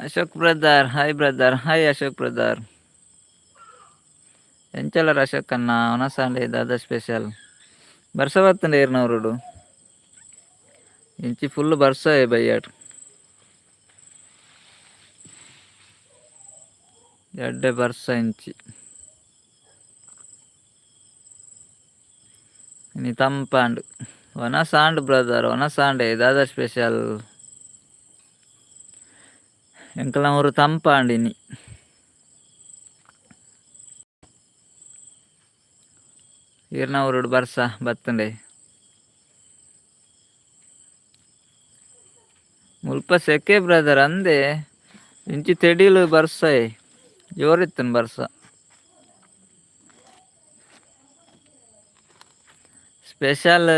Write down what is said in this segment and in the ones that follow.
Ashok brother hi Ashok brother. ಎಂಚಲರ್ ಅಶೋಕ್ ಅನ್ನ ಒನಸಾಂಡೆ ದಾದಾ ಸ್ಪೆಷಲ್ ಬರ್ಸ ಬತ್ತಂಡೆ ಏರ್ನವರುಡು ಇಂಚಿ ಫುಲ್ ಬರ್ಸ ಬಯ್ಯಾಡ್ ಎಡ್ಡೆ ಬರ್ಸ ಇಂಚಿ ಇನಿ ತಂಪಾಂಡು ಒನಸಾಂಡ್ ಬ್ರದರ್ ಒನಸಾಂಡೆ ದಾದಾ ಸ್ಪೆಷಲ್ ಎಂಕಲ್ನ ಊರು ತಂಪಾಂಡಿನಿ ಈರ್ನವರುಡು ಬರ್ಸ ಬತ್ತಂಡೆ ಮುಲ್ಪ ಸೆಕೆ ಬ್ರದರ್ ಅಂದೆ ಇಂಚಿ ತೆಡಿಲು ಬರ್ಸಾಯ್ ಜೋರಿತ್ತನ್ ಬರ್ಸ ಸ್ಪೆಷಲ್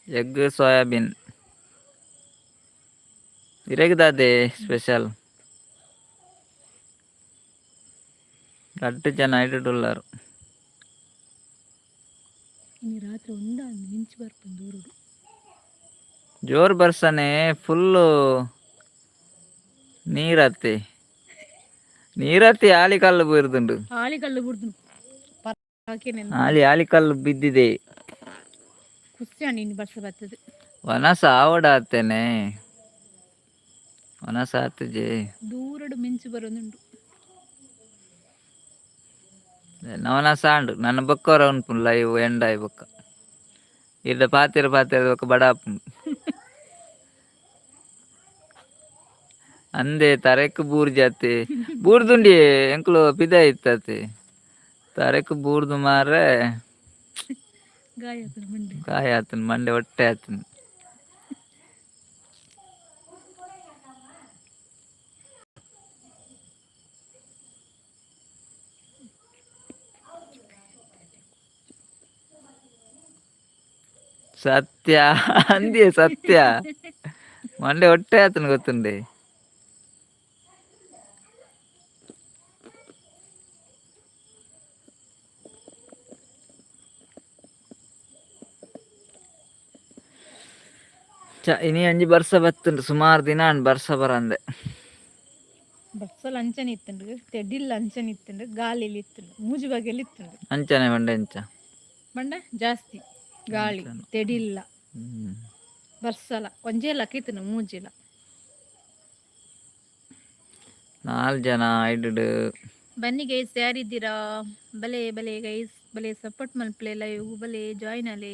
ಎಗ್ ಸೋಯಾಬೀನ್ ಇರಗದಾದೆ ಸ್ಪೆಷಲ್ ಗಟ್ಟು ಜನ ಇಡುಳ್ಳಾರು ರಾತ್ರಿ ಒಂದಾಂದು ಮಿಂಚು ಬರ್ಪುಂಡು ದೂರುಡು ಜೋರು ಬರ್ಸನೆ ಫುಲ್ಲು ನೀರತ್ತಿ ಆಲಿಕಲ್ಲು ಬೀರ್ದುಂಡು ಆಲಿಕಲ್ಲು ಬಿಡ್ದು ಆಲಿಕಲ್ಲು ಬಿದ್ದಿದೆ ಕುಸ್ಯಾಣ ಇನ್ನು ಬರ್ಸ ಬರ್ತದೆ ವನಸ ಆವಡಾತೇನೆ ವನಸ ಆತಜೆ ದೂರಡು ಮಿಂಚು ಬರೋದುಂಡು ನವನ ಸಾಂಡು ನನ್ನ ಬೊಕ್ಕವರ ಉಂಟು ಲೈವ್ ಎಂಡಾಯ್ ಬೊಕ್ಕ ಇಡ್ಡ ಪಾತಿರ ಬೊಕ್ಕ ಬಡಾಪುಂಡು ಅಂದೆ ತರೆಕ್ ಬೂರ್ ಜಾತೆ ಬೂರ್ದುಂಡಿ ಎಂಕ್ಲು ಪಿದ ಇತ್ತತೆ ತರೆಕ್ ಬೂರ್ದು ಮಾರೆ ಗಾಯ ಆತನ್ ಮಂಡೆ ಹೊಟ್ಟೆ ಆತನ್ ಸತ್ಯ ಅಂದಿ ಸತ್ಯ ಮಂಡೆ ಹೊಟ್ಟೆ ಆತನ ಗೊತ್ತುಂಡೆ ಇನಿ ಅಂಜಿ ಬರ್ಸ ಬತ್ತುಂಡು ಸುಮಾರು ದಿನ ಬರ್ಸ ಬರಂದೆ ಬಸ್ಸಲ್ಲಿ ಅಂಚನೆ ಇತ್ತುಂಡು ತೆಡಿಲ್ಲ ಅಂಚನೆ ಇತ್ತುಂಡು ಗಾಳಿಲಿ ಇತ್ತುಂಡು ಮೂಜಿ ಬಗೆಯಲ್ಲಿ ಇತ್ತುಂಡು ಅಂಚನೆ ಮಂಡೆ ಅಂಚ ಮಂಡ ಜಾಸ್ತಿ ಗಾಳಿ ತೆಡಿಲ್ಲ ಬರ್ಸಲ ಒಂಜೇಲ ಕೀತನು ಮೂಜಿಲ 4 ಜನ ಐಡು ಬನ್ನಿ ಗೈಸ್ ಯಾರಿದ್ದೀರಾ ಬಲೆ ಬಲೆ ಗೈಸ್ ಬಲೆ ಸಪೋರ್ಟ್ ಮಲ್ಪ್ಲೆ ಲೈವ್ ಬಲೆ ಜಾಯ್ನ್ ಅಲೆ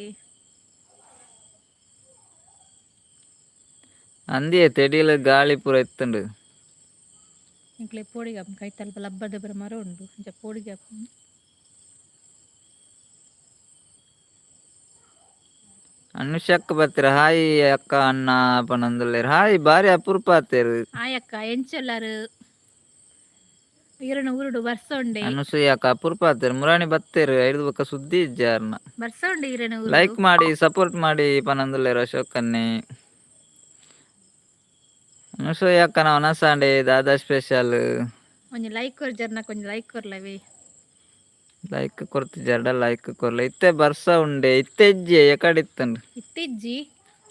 ಅಂದಿಯೇ ತೆಡಿಲು ಗಾಳಿ ಪೂರ ಎತ್ತುಂಡು ಇಂಕ್ಲೆ ಪೋಡಿಗಾಪ ಕೈ ತಲ್ಪ ಲಬ್ಬದ ಬರ ಮರ ಉಂಡು ಇಂಚ ಪೋಡಿಗಾಪ ಅನುಷಕ್ಕ ಬರ್ತೀರ ಹಾಯ್ ಅಕ್ಕ ಅಣ್ಣ ಪನಂದುಲ್ಲೇರು ಹಾಯ್ ಬಾರಿ ಅಪರೂಪ ಆತೇರು ಹಾಯ್ ಅಕ್ಕ ಎಂಚಲ್ಲಾರು ಈರನ ಊರುಡು ಬರ್ಸ ಉಂಡೆ ಅನುಸೂಯ ಅಕ್ಕ ಅಪರೂಪ ಆತೇರು ಮುರಾಣಿ ಬತ್ತೇರು ಐದು ಬೊಕ್ಕ ಸುದ್ದಿ ಇಜ್ಜಾರ್ನ ಬರ್ಸ ಉಂಡೆ ಈರನ ಊರು ಲೈಕ್ ಮಾಡಿ ಸಪೋರ್ಟ್ ಮಾಡಿ ಪನಂದುಲ್ಲೇರು ಅಶೋಕ್ ಅನ್ನೆ ಅನುಸೂಯ ಅಕ್ಕನ ಒನಸಾಂಡೆ ದಾದಾ ಸ್ಪೆಷಲ್ ಒಂಜಿ ಲೈಕ್ ಕೊರ್ಜರ್ನ ಕೊಂಚ ಲೈಕ್ ಕೊರ್ಲವೇ ಲೈಕ್ ಕೊರ್ತಿಜಾರ್ಡ ಲೈಕ್ ಕೊರ್ಲ ಇತ್ತೆ ಬರ್ಸ ಉಂಡೆ ಇತ್ತೆಜ್ಜಿ ಎಕಡಿತ್ತಂಡು ಇತ್ತಿಜ್ಜಿ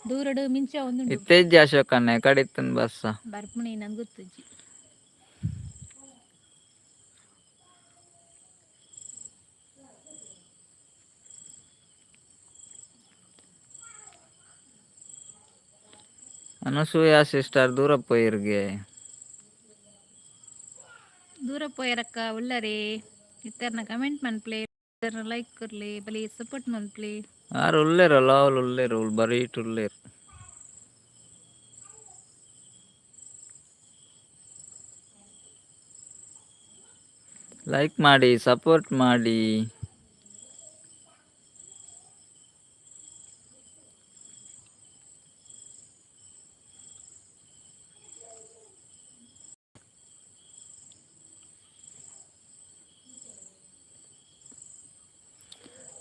ದೂರಡು ಮಿಂಚ ಒಂದು ಇತ್ತೆಜ್ಜಿ ಅಶೋಕ್ ಅಣ್ಣ ಎಕಡಿತ್ತಂಡು ಬರ್ಸ ಬರ್ಪುಣಿ ನಂಗೆ ಗೊತ್ತಜ್ಜಿ ಅನಸೂಯ ಸಿಸ್ಟರ್ ದೂರ ಪೋಯಿರ್ಗೆ ದೂರ ಪೋಯರಕ್ಕ ಉಳ್ಳರೆ ಇತ್ತರ್ನ ಕಮೆಂಟ್ ಮನ್ಪ್ಲೆ ಇತ್ತರ್ನ ಲೈಕ್ ಕೊರ್ಲೆ ಬಲಿ ಸಪೋರ್ಟ್ ಮನ್ಪ್ಲೆ ಯಾರು ಉಳ್ಳೇರಲ್ಲ ಅವಳು ಉಳ್ಳೇರು ಬರೀಟ್ ಉಳ್ಳೇರು ಲೈಕ್ ಮಾಡಿ ಸಪೋರ್ಟ್ ಮಾಡಿ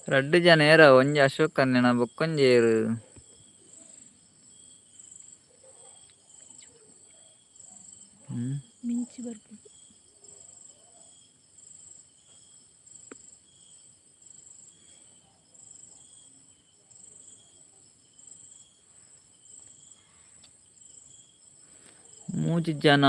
ರಡ್ಡು ಜನ ಏರ ಒಂಜಿ ಅಶೋಕ್ ಅನ್ನೆನ ಬೊಕ್ಕೊಂಜೇರು ಮಿಂಚಿ ಬರ್ಬೋದು ಮೂಜಿ ಜನ.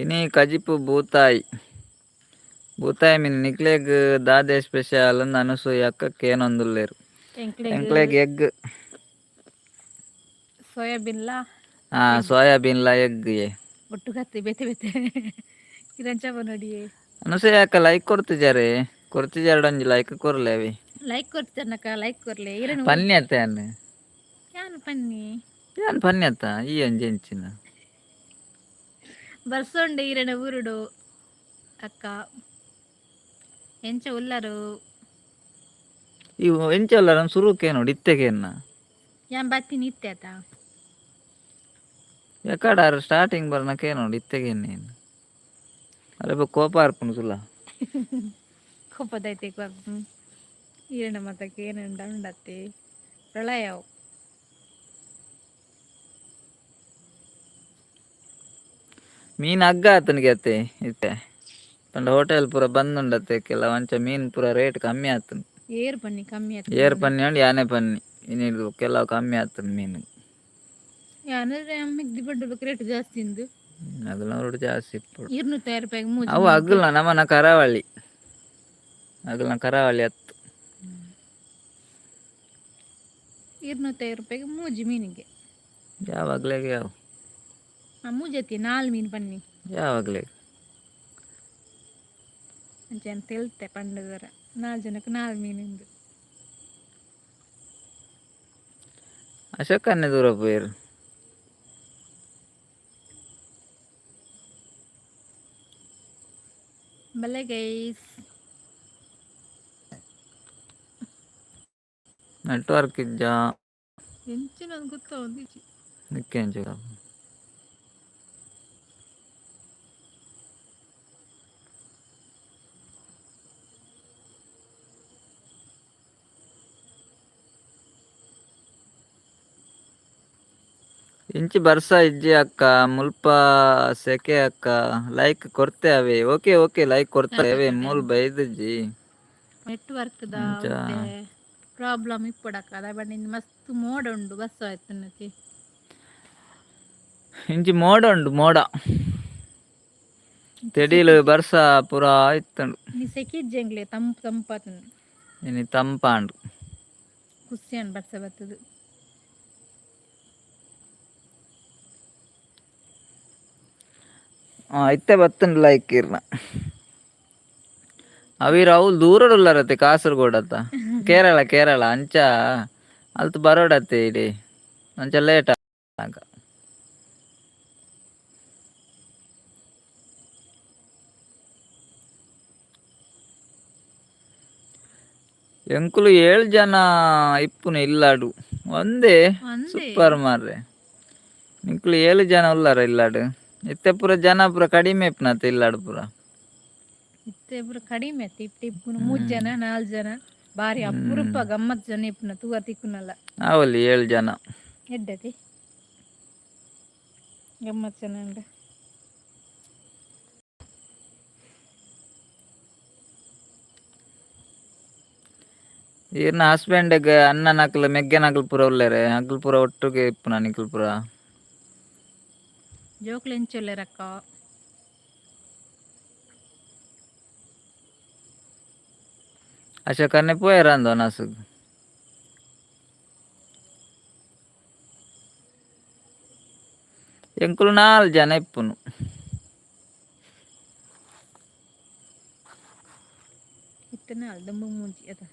ini ಕಜಿಪು ಬೂತಾಯಿ ಬೂತಾಯಿ ಮೀನು ನಿಕ್ಲೆಗ್ ದಾದೆ ಸ್ಪೆಷಲ್ ಅನಸೂಯ ಅಕ್ಕಕ್ಕೆ ಏನೊಂದುಲ್ಲೇರು ಎಂಕ್ಲೆಗ್ ಎಗ್ ಸೋಯಾಬೀನ್ಲ ಸೋಯಾಬೀನ್ಲ ಎಗ್ ಒಟ್ಟು ಕತ್ತಿ ಬೇತೆ ಬೇತೆ ಕಿರಣ್ ಚಪ ನೋಡಿ ಅನಸೂಯ ಅಕ್ಕ ಲೈಕ್ ಕೊರ್ತಿಜಾರ ಒಂಜಿ ಲೈಕ್ ಕೊರ್ಲೆ ಅವಿ ಲೈಕ್ ಕೊಡ್ತಾನಕ್ಕ ಲೈಕ್ ಕೊರ್ಲೆ ಇರನು ಪನ್ನಿ ಅತ್ತ ಯಾನು ಪನ್ನಿ ಯಾನ್ ಪನ್ನಿ ಅತ್ತ ಈ ಅಂಜಿ ಎಂಚಿನ ಬರ್ಸೊಂಡೆ ಈರನ ಊರುಡು ಅಕ್ಕ ಎಂಚ ಉಲ್ಲರು ಇವು ಎಂಚಲ್ಲ ನಮ್ಮ ಸುರುಕೆ ನೋಡಿ ಇತ್ತೆಗೇನ ಯಾನ್ ಬತ್ತೀನಿ ಇತ್ತೆ ಆತ ಯಾಕಡಾರು ಸ್ಟಾರ್ಟಿಂಗ್ ಬರ್ನಕ್ಕೆ ನೋಡಿ ಇತ್ತೆಗೇನೇನು ಅರೆ ಕೋಪ ಅರ್ಪಣೆ ಸುಲ್ಲ ಕೋಪದೈತೆ ಈರನ ಮತಕ್ಕೆ ಏನಂಡ ಉಂಡತ್ತೆ ಪ್ರಳಯವು ಮೀನು ಹಗ್ಗ ಆತನಿಗೆ ಅತ್ತೆ ಇತ್ತೆ ಪಂಡ ಹೋಟೆಲ್ ಪೂರ ಬಂದ್ ಉಂಡತ್ತೆ ಕೆಲವು ಅಂಚ ಮೀನು ಪೂರ ರೇಟ್ ಕಮ್ಮಿ ಆತನು ಏರ್ ಪನ್ನಿ ಕಮ್ಮಿ ಆಯ್ತು ಏರ್ ಪನ್ನಿ ಉಂಡು ಯಾನೆ ಪನ್ನಿ ಇನ್ನಿಡ್ದು ಕೆಲವು ಕಮ್ಮಿ ಆತನು ಮೀನು ಯಾನಂದ್ರೆ ಅಮ್ಮಿಗೆ ಬಡ್ಡು ರೇಟ್ ಜಾಸ್ತಿ ಇಂದು ಅಗಲ ಜಾಸ್ತಿ ಇಪ್ಪಡು 200 ರೂಪಾಯಿಗೆ ಮೂಜಿ ಅವು ಅಗಲ ನಮ್ಮನ ಕರಾವಳಿ ಅಗಲ ಕರಾವಳಿ ಹತ್ತು 250 ರೂಪಾಯಿಗೆ ಮೂಜಿ ಮೀನಿಗೆ ಯಾವಾಗ್ಲೇಗೆ ಯಾವ ಮೂಜತಿ 4 ಮೀನು ಪನ್ನಿ ಯಾವಾಗ್ಲೇ ಅಂಚೆನ್ ತೆಲ್ತೆ ಪಂಡದರ 4 ಜನಕ್ಕೆ 4 ಮೀನಿಂದು ಅಶೋಕನ್ನೇ ದೂರ ಪೋಯರು ಬಲೆ ಗೈಸ್ ನೆಟ್ವರ್ಕ್ ಇಜ್ಜ ಎಂಚಿನ ಗೊತ್ತಾ ಒಂದಿಚ್ಚಿ ನಿಕ್ಕೆ ಎಂಚ ಇಂಚಿ ಬರ್ಸ ಇಜ್ಜಿ ಅಕ್ಕ ಮುಲ್ಪ ಸೆಕೆ ಅಕ್ಕ ಲೈಕ್ ಕೊಡ್ತೆ ಅವೆ ಓಕೆ ಲೈಕ್ ಕೊಡ್ತೇವೆ ಮೂಲ್ ಬೈದಜ್ಜಿ ನೆಟ್ವರ್ಕ್ ಪ್ರಾಬ್ಲಮ್ ಇಪ್ಪಡಕ್ಕ ಅದ ಬಣ್ಣ ಮಸ್ತ್ ಮೋಡ ಉಂಡು ಬಸ್ ಆಯ್ತು ನಕ್ಕೆ ಇಂಚಿ ಮೋಡ ಉಂಡು ಮೋಡ ತೆಡಿಲು ಬರ್ಸ ಪೂರ ಆಯ್ತಂಡು ನೀ ಸೆಕಿಜ್ಜಂಗ್ಲೆ ತಂಪಾತ ಇನಿ ತಂಪಾಂಡು ಕುಸ್ಯಾನ್ ಬರ್ಸ ಬರ್ತದು ಇತ್ತೆ ಬತ್ತಂಡು ಲೈಕ್ ಇರ್ನ ಅವಿರ ಅವು ದೂರಡುಲ್ಲಾರತ್ತೆ ಕಾಸರಗೋಡತ್ತ ಕೇರಳ ಅಂಚ ಅಲ್ತು ಬರೋಡತ್ತೆ ಇಡಿ ಅಂಚ ಲೇಟ್ ಆಗ ಎಂಕುಲು 7 ಜನ ಇಪ್ಪುನು ಇಲ್ಲಾಡು ಒಂದೇ ಸೂಪರ್ ಮಾರ್ರೆ ನಿಂಕುಲು 7 ಜನ ಉಲ್ಲಾರ ಇಲ್ಲಾಡು ಇತ್ತೆ ಪೂರ ಜನ ಪೂರ ಕಡಿಮೆ ಇಪ್ಪುನತ್ತ ಇಲ್ಲಾಡು ಪೂರ ಇತ್ತೆ ಪೂರ ಕಡಿಮೆ ಆಯ್ತು ಇಪ್ಪುನು 3 ಜನ 4 ಜನ ಬಾರಿ ಅಪರೂಪ ಗಮ್ಮತ್ ಜನ ಇಪ್ಪುನ ತೂವ ತಿಕ್ಕುನಲ್ಲ ಅವಲ್ಲಿ 7 ಜನ ಎಡ್ಡತಿ ಗಮ್ಮತ್ ಜನ ಉಂಡ ಈರ್ನ ಹಸ್ಬೆಂಡ್ಗೆ ಅನ್ನ ನಕಲು ಮೆಗ್ಗೆ ನಕಲು ಪೂರ ಉಲ್ಲೇರೆ ಅಕಲ್ ಪೂರ ಒಟ್ಟಿಗೆ ಇಪ್ಪುನ ನಿಕಲ್ ಪೂರ ಜೋಕ್ಲು ಎಂಚೊಲ್ಲೆರಕ್ಕ ಅಶೋಕನ್ನೇ ಪೋಯರ ಅಂದ ನಸುಗ್ ಎಂಕುಲು 4 ಜನ ಇಪ್ಪುನು ಇತ್ತನ ಅಲ್ದಂಬ ಮೂಜಿ ಅದ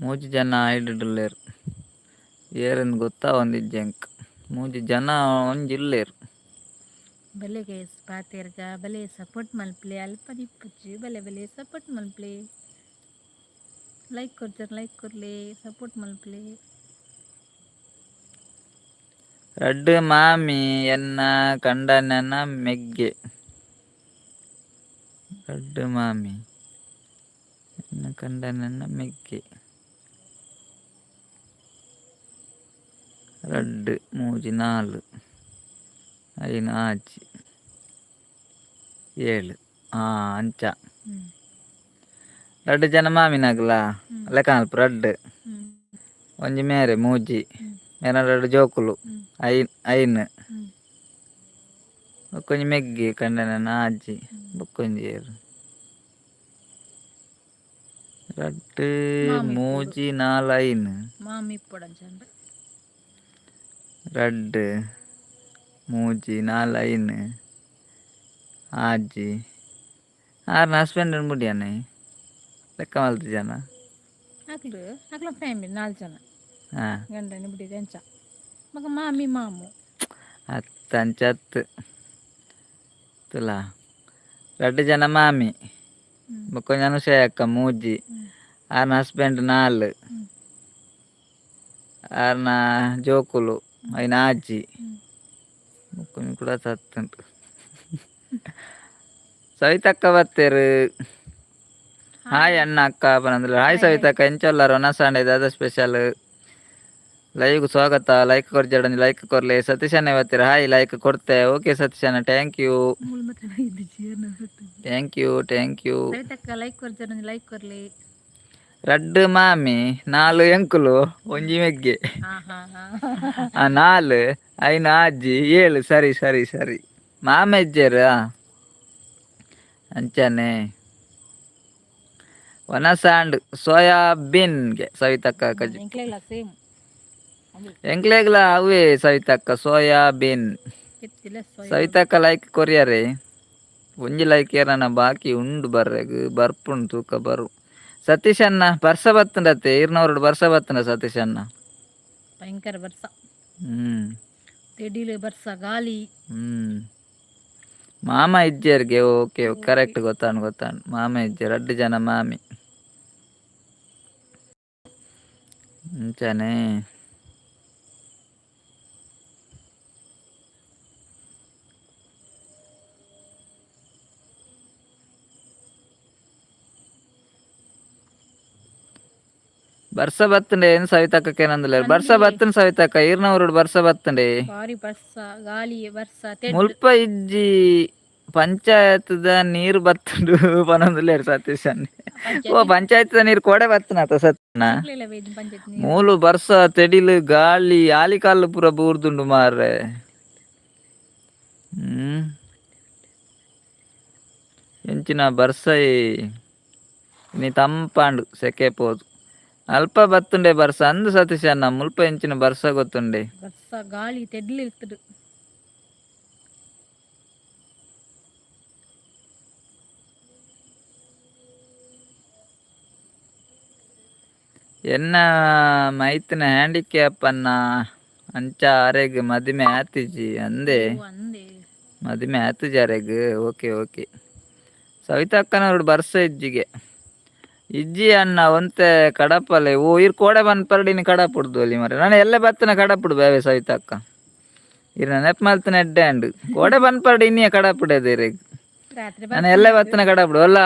ಮೂಜಿ ಜನ ಹಿಡಿಡುಲ್ಲೇರು ಏರೆಂದು ಗೊತ್ತಾ ಒಂದಿಜ್ಜಂಕ್ ಮೂಜಿ ಜನ ಒಂಜಿಲ್ಲೇರು ಬಲೆ ಗೈಸ್ ಪಾತೆರ್ಗ ಬಲೆ ಸಪೋರ್ಟ್ ಮಲ್ಪ್ಲೆ ಅಲ್ಪ ನಿಪ್ಪುಚ್ಚು ಬಲೆ ಸಪೋರ್ಟ್ ಮಲ್ಪ್ಲೆ ಲೈಕ್ ಕೊಡ್ತಾರೆ ಲೈಕ್ ಕೊರ್ಲೆ ಸಪೋರ್ಟ್ ಮಲ್ಪ್ಲೆ ರಡ್ಡು ಮಾಮಿ ಎನ್ನ ಕಂಡನನ ಮೆಗ್ಗೆ ರಡ್ಡು ಮಾಮಿ ಎನ್ನ ಕಂಡನನ ಮೆಗ್ಗೆ ರಡ್ಡ್ ಮೂಜಿ ನಾಲ್ ಐನ್ ಆಜಿ 7 ಅಂಚ ರಡ್ಡ್ ಜನ ಮಾಮಿನಗ್ಲ ಲೆಕ್ಕ ಮಲ್ಪ ರಡ್ಡ್ ಒಂಜಿ ಮೇರೆ ಮೂಜಿ ರಡ್ಡ್ ಜೋಕುಲು ಐನ್ ಬೊಕ್ಕೊಂಜಿ ಮೆಗ್ಗಿ ಕಂಡನ ಆಜಿ ಬೊಕ್ಕೊಂಜಿ ಏರು ರಡ್ಡ್ ಮೂಜಿ ನಾಲ್ ಐನ್ ಮಾಮಿ ಪೊಡಂಚಂಡ ರಡ್ಡ್ ಮೂಜಿ ನಾಲ್ ಐನ್ ಆಜಿ ಆರ್ನ ಹಸ್ಬೆಂಡ್ ಮುಡಿಯಾನೆ ಲೆಕ್ಕ ಮಲ್ತು ಜನ ಅಕ್ಲ ಫ್ಯಾಮಿಲಿ 4 ಜನ ಹಾಂ ಗಂಡನ ಬಿಡಿ ಅಂಚ ಮಗ ಮಾಮಿ ಮಾಮು ಹತ್ತು ಅಂಚ ಹತ್ತು ತುಲ ರಡ್ಡ್ ಜನ ಮಾಮಿ ಬೊಕ್ಕೊಂಜಿ ಅನುಷಯ ಅಕ್ಕ ಮೂಜಿ ಆರ್ನ ಹಸ್ಬೆಂಡ್ 4 ಆರ್ನ ಜೋಕುಲು ಐನ ಆಜಿ ಬೊಕ್ಕೊಂಜಿ ಕೂಡ ಹತ್ತುಂಟು ಸವಿತಕ್ಕ ಬತ್ತೇರು ಹಾಯ್ ಅಣ್ಣ ಅಕ್ಕ ಪನಂದ್ರೆ ಹಾಯ್ ಸವಿತಕ್ಕ ಎಂಚೊಲ್ಲಾರ ಒನಸಾಂಡೆ ದಾದ ಸ್ಪೆಷಲ್ ಲೈವ್ಗೆ ಸ್ವಾಗತ ಲೈಕ್ ಕೊರ್ಜಡಂಜಿ ಲೈಕ್ ಕೊರ್ಲೆ ಸತೀಶ್ ಅಣ್ಣ ಬತ್ತೀರ ಹಾಯ್ ಲೈಕ್ ಕೊಡ್ತೆ ಓಕೆ ಸತೀಶ್ ಅಣ್ಣ ಥ್ಯಾಂಕ್ ಯು ಸವಿತಕ್ಕ ಲೈಕ್ ಕೊರ್ಜಡಂಜಿ ಲೈಕ್ ಕೊರ್ಲಿ ರಡ್ಡ್ ಮಾಮಿ 4 ಎಂಕುಲು ಒಂಜಿ ಮೆಗ್ಗೆ 4 ಐನ ಆಜಿ 7 ಸರಿ ಸರಿ ಸರಿ ಮಾಮೆಜ್ಜೆರ ಅಂಚನೆ ಒನಸಾಂಡ್ ಸೋಯಾಬೀನ್ಗೆ ಸವಿತಕ್ಕ ಕಜಿ ಸೇಮ್ ಎಂಕ್ಲೆಗ್ಲ ಅವೇ ಸವಿತಕ್ಕ ಸೋಯಾಬೀನ್ ಸವಿತಕ್ಕ ಲೈಕ್ ಕೊರಿಯರೆ ಒಂಜಿ ಲೈಕ್ ಏರನ ಬಾಕಿ ಉಂಡು ಬರ್ರೆಗ್ ಬರ್ಪುಂಡು ತೂಕ ಬರು ಸತೀಶ್ ಅಣ್ಣ ಬರ್ಸ ಬತ್ತಂಡತೆ ಇರ್ನವ್ರಡು ಬರ್ಸ ಬತ್ತಂಡ ಸತೀಶ್ ಅಣ್ಣ ಭಯಂಕರ ಬರ್ಸ ತೆಡಿಲು ಬರ್ಸ ಗಾಳಿ ಮಾಮ ಇಜ್ಜೇರ್ಗೆ ಓಕೆ ಕರೆಕ್ಟ್ ಗೊತ್ತಾಂಡು ಮಾಮ ಇಜ್ಜೆ ರಡ್ಡ್ ಜನ ಮಾಮಿ ಅಂಚನೆ ಬರ್ಸ ಬತ್ತಂಡೆ ಏನು ಸವಿತಕ್ಕ ಏನಂದಲ್ಲ ಬರ್ಸ ಬತ್ತನ್ ಸವಿತಕ್ಕ ಈರ್ನವ್ರು ಬರ್ಸ ಬತ್ತಂಡೆ ಬರ್ಸ ಗಾಳಿ ಬರ್ಸ ಮುಲ್ಪ ಇಜ್ಜಿ ಪಂಚಾಯತ್ದ ನೀರು ಬತ್ತುಂಡು ಪನೊಂದುಲ್ಲೇರು ಸತೀಶ್ ಅಣ್ಣ ಓ ಪಂಚಾಯತ್ದ ನೀರು ಕೊಡೆ ಬತ್ತನಾತ ಸತ್ನ ಮೂಲು ಬರ್ಸ ತೆಡಿಲು ಗಾಳಿ ಆಲಿಕಾಲು ಪೂರ ಬೂರ್ದುಂಡು ಮಾರ್ರೆ ಎಂಚಿನ ಬರ್ಸೈ ನೀ ತಂಪಾಂಡು ಸೆಕೆ ಪೋದು ಅಲ್ಪ ಬತ್ತುಂಡೆ ಬರ್ಸ ಅಂದು ಸತೀಶ್ ಅಣ್ಣ ಮುಲ್ಪ ಎಂಚಿನ ಬರ್ಸ ಗೊತ್ತುಂಡೆ ಬರ್ಸ ಗಾಳಿ ತೆಡ್ಲಿ ಇರ್ತಡು ಎನ್ನ ಮೈತಿನ ಹ್ಯಾಂಡಿಕ್ಯಾಪ್ ಅನ್ನ ಅಂಚ ಅರೆಗ್ ಮದಿಮೆ ಆತಿಜಿ ಅಂದೆ ಮದಿಮೆ ಆತಿಜಿ ಅರೆಗ್ ಓಕೆ ಓಕೆ ಸವಿತಕ್ಕನವ್ರು ಬರ್ಸ ಇಜ್ಜಿಗೆ ಇಜ್ಜಿ ಅಣ್ಣ ಒಂತೆ ಕಡಪಲೆ ಓ ಇರ್ ಕೋಡೆ ಪರ್ಡಿನಿ ಕಡಪುಡ್ದು ಅಲ್ಲಿ ಮರ ನಾನು ಎಲ್ಲ ಬತ್ತನ ಕಡಪುಡು ಬೇವೆ ಸವಿತಕ್ಕ ಇರ್ ನೆನಪು ಮಲ್ತನ ಎಡ್ಡೆ ಅಂಡು ಕೋಡೆ ಪರ್ಡಿ ಇನ್ನಿಯ ಕಡಪುಡದೆ ಇರೆಗ್ ನಾನು ಎಲ್ಲ ಬತ್ತನ ಕಡಪುಡು ಅಲ್ಲ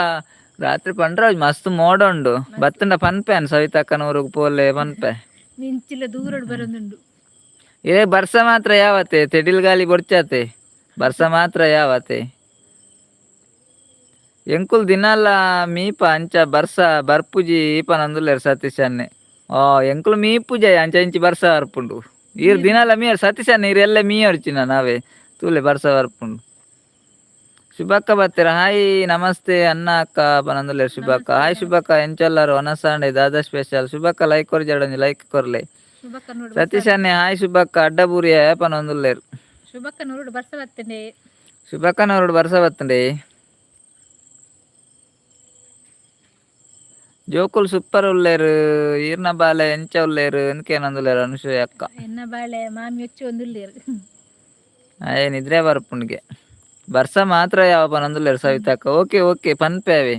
ರಾತ್ರಿ ಪಂಡ್ರಾಜ್ ಮಸ್ತ್ ಮೋಡ ಉಂಡು ಬತ್ತಂಡ ಪನ್ಪೆನ್ ಸವಿತಕ್ಕನವ್ರಿಗೆ ಪೋಲೆ ಪನ್ಪೆ ಮಿಂಚಿಲ ದೂರ ಬರೋದುಂಡು ಇರೇ ಬರ್ಸ ಮಾತ್ರ ಯಾವತ್ತೆ ತೆಡಿಲ್ ಗಾಳಿ ಬೊಡ್ಚಾತೆ ಬರ್ಸ ಮಾತ್ರ ಯಾವತ್ತೆ ಎಂಕುಲ್ ದಿನಾಲ ಮೀಪ ಅಂಚ ಬರ್ಸ ಬರ್ಪುಜಿ ಈಪನಂದುಲ್ಲೇರು ಸತೀಶ್ ಅಣ್ಣೆ ಎಂಕುಲು ಮೀಪುಜೆ ಅಂಚ ಇಂಚಿ ಬರ್ಸ ಬರ್ಪುಂಡು ಈರ್ ದಿನಾಲ ಮೀಯರ್ ಸತೀಶ್ ಅಣ್ಣ ಇರ್ ಎಲ್ಲ ಮೀಯರ್ಚಿನ ನಾವೇ ತೂಲೆ ಬರ್ಸ ಬರ್ಪುಂಡು ಶುಭಕ್ಕ ಬತ್ತೀರ ಹಾಯ್ ನಮಸ್ತೆ ಅನ್ನ ಅಕ್ಕ ಪನಂದುಲ್ಲೇರು ಶುಭಕ್ಕ ಹಾಯ್ ಶುಭಕ್ಕ ಎಂಚಲ್ಲಾರು ಒನಸಾಂಡೆ ದಾದಾ ಸ್ಪೆಷಲ್ ಶುಭಕ್ಕ ಲೈಕ್ ಕೊರ್ಜಡಂಜಿ ಲೈಕ್ ಕೊರ್ಲೆ ಸತೀಶ್ ಅಣ್ಣೆ ಹಾಯ್ ಶುಭಕ್ಕ ಅಡ್ಡಬೂರಿಯ ಪನಂದುಲ್ಲೇರು ಶುಭಕ್ಕನವ್ರು ಬರ್ಸ ಬತ್ತಂಡೆ ಶುಭಕ್ಕನವ್ರು ಬರ್ಸ ಬತ್ತಂಡೆ ಜೋಕುಲ್ ಸೂಪರ್ ಉಲ್ಲೇರು ಈರ್ನ ಬಾಲೆ ಎಂಚ ಉಲ್ಲೇರು ಅನ್ಕೇನಂದುಲ್ಲೇರು ಅನುಷಯ ಅಕ್ಕ ಎನ್ನ ಬಾಳೆ ಮಾಮಿ ಹೆಚ್ಚು ಒಂದುಲ್ಲೇರು ಅಯ್ಯ ನಿದ್ರೆ ಬರ್ಪುಂಡ್ಗೆ ಬರ್ಸ ಮಾತ್ರ ಯಾವ ಪನಂದುಲ್ಲೇರು ಸವಿತಕ್ಕ ಓಕೆ ಓಕೆ ಪನ್ಪೇವೆ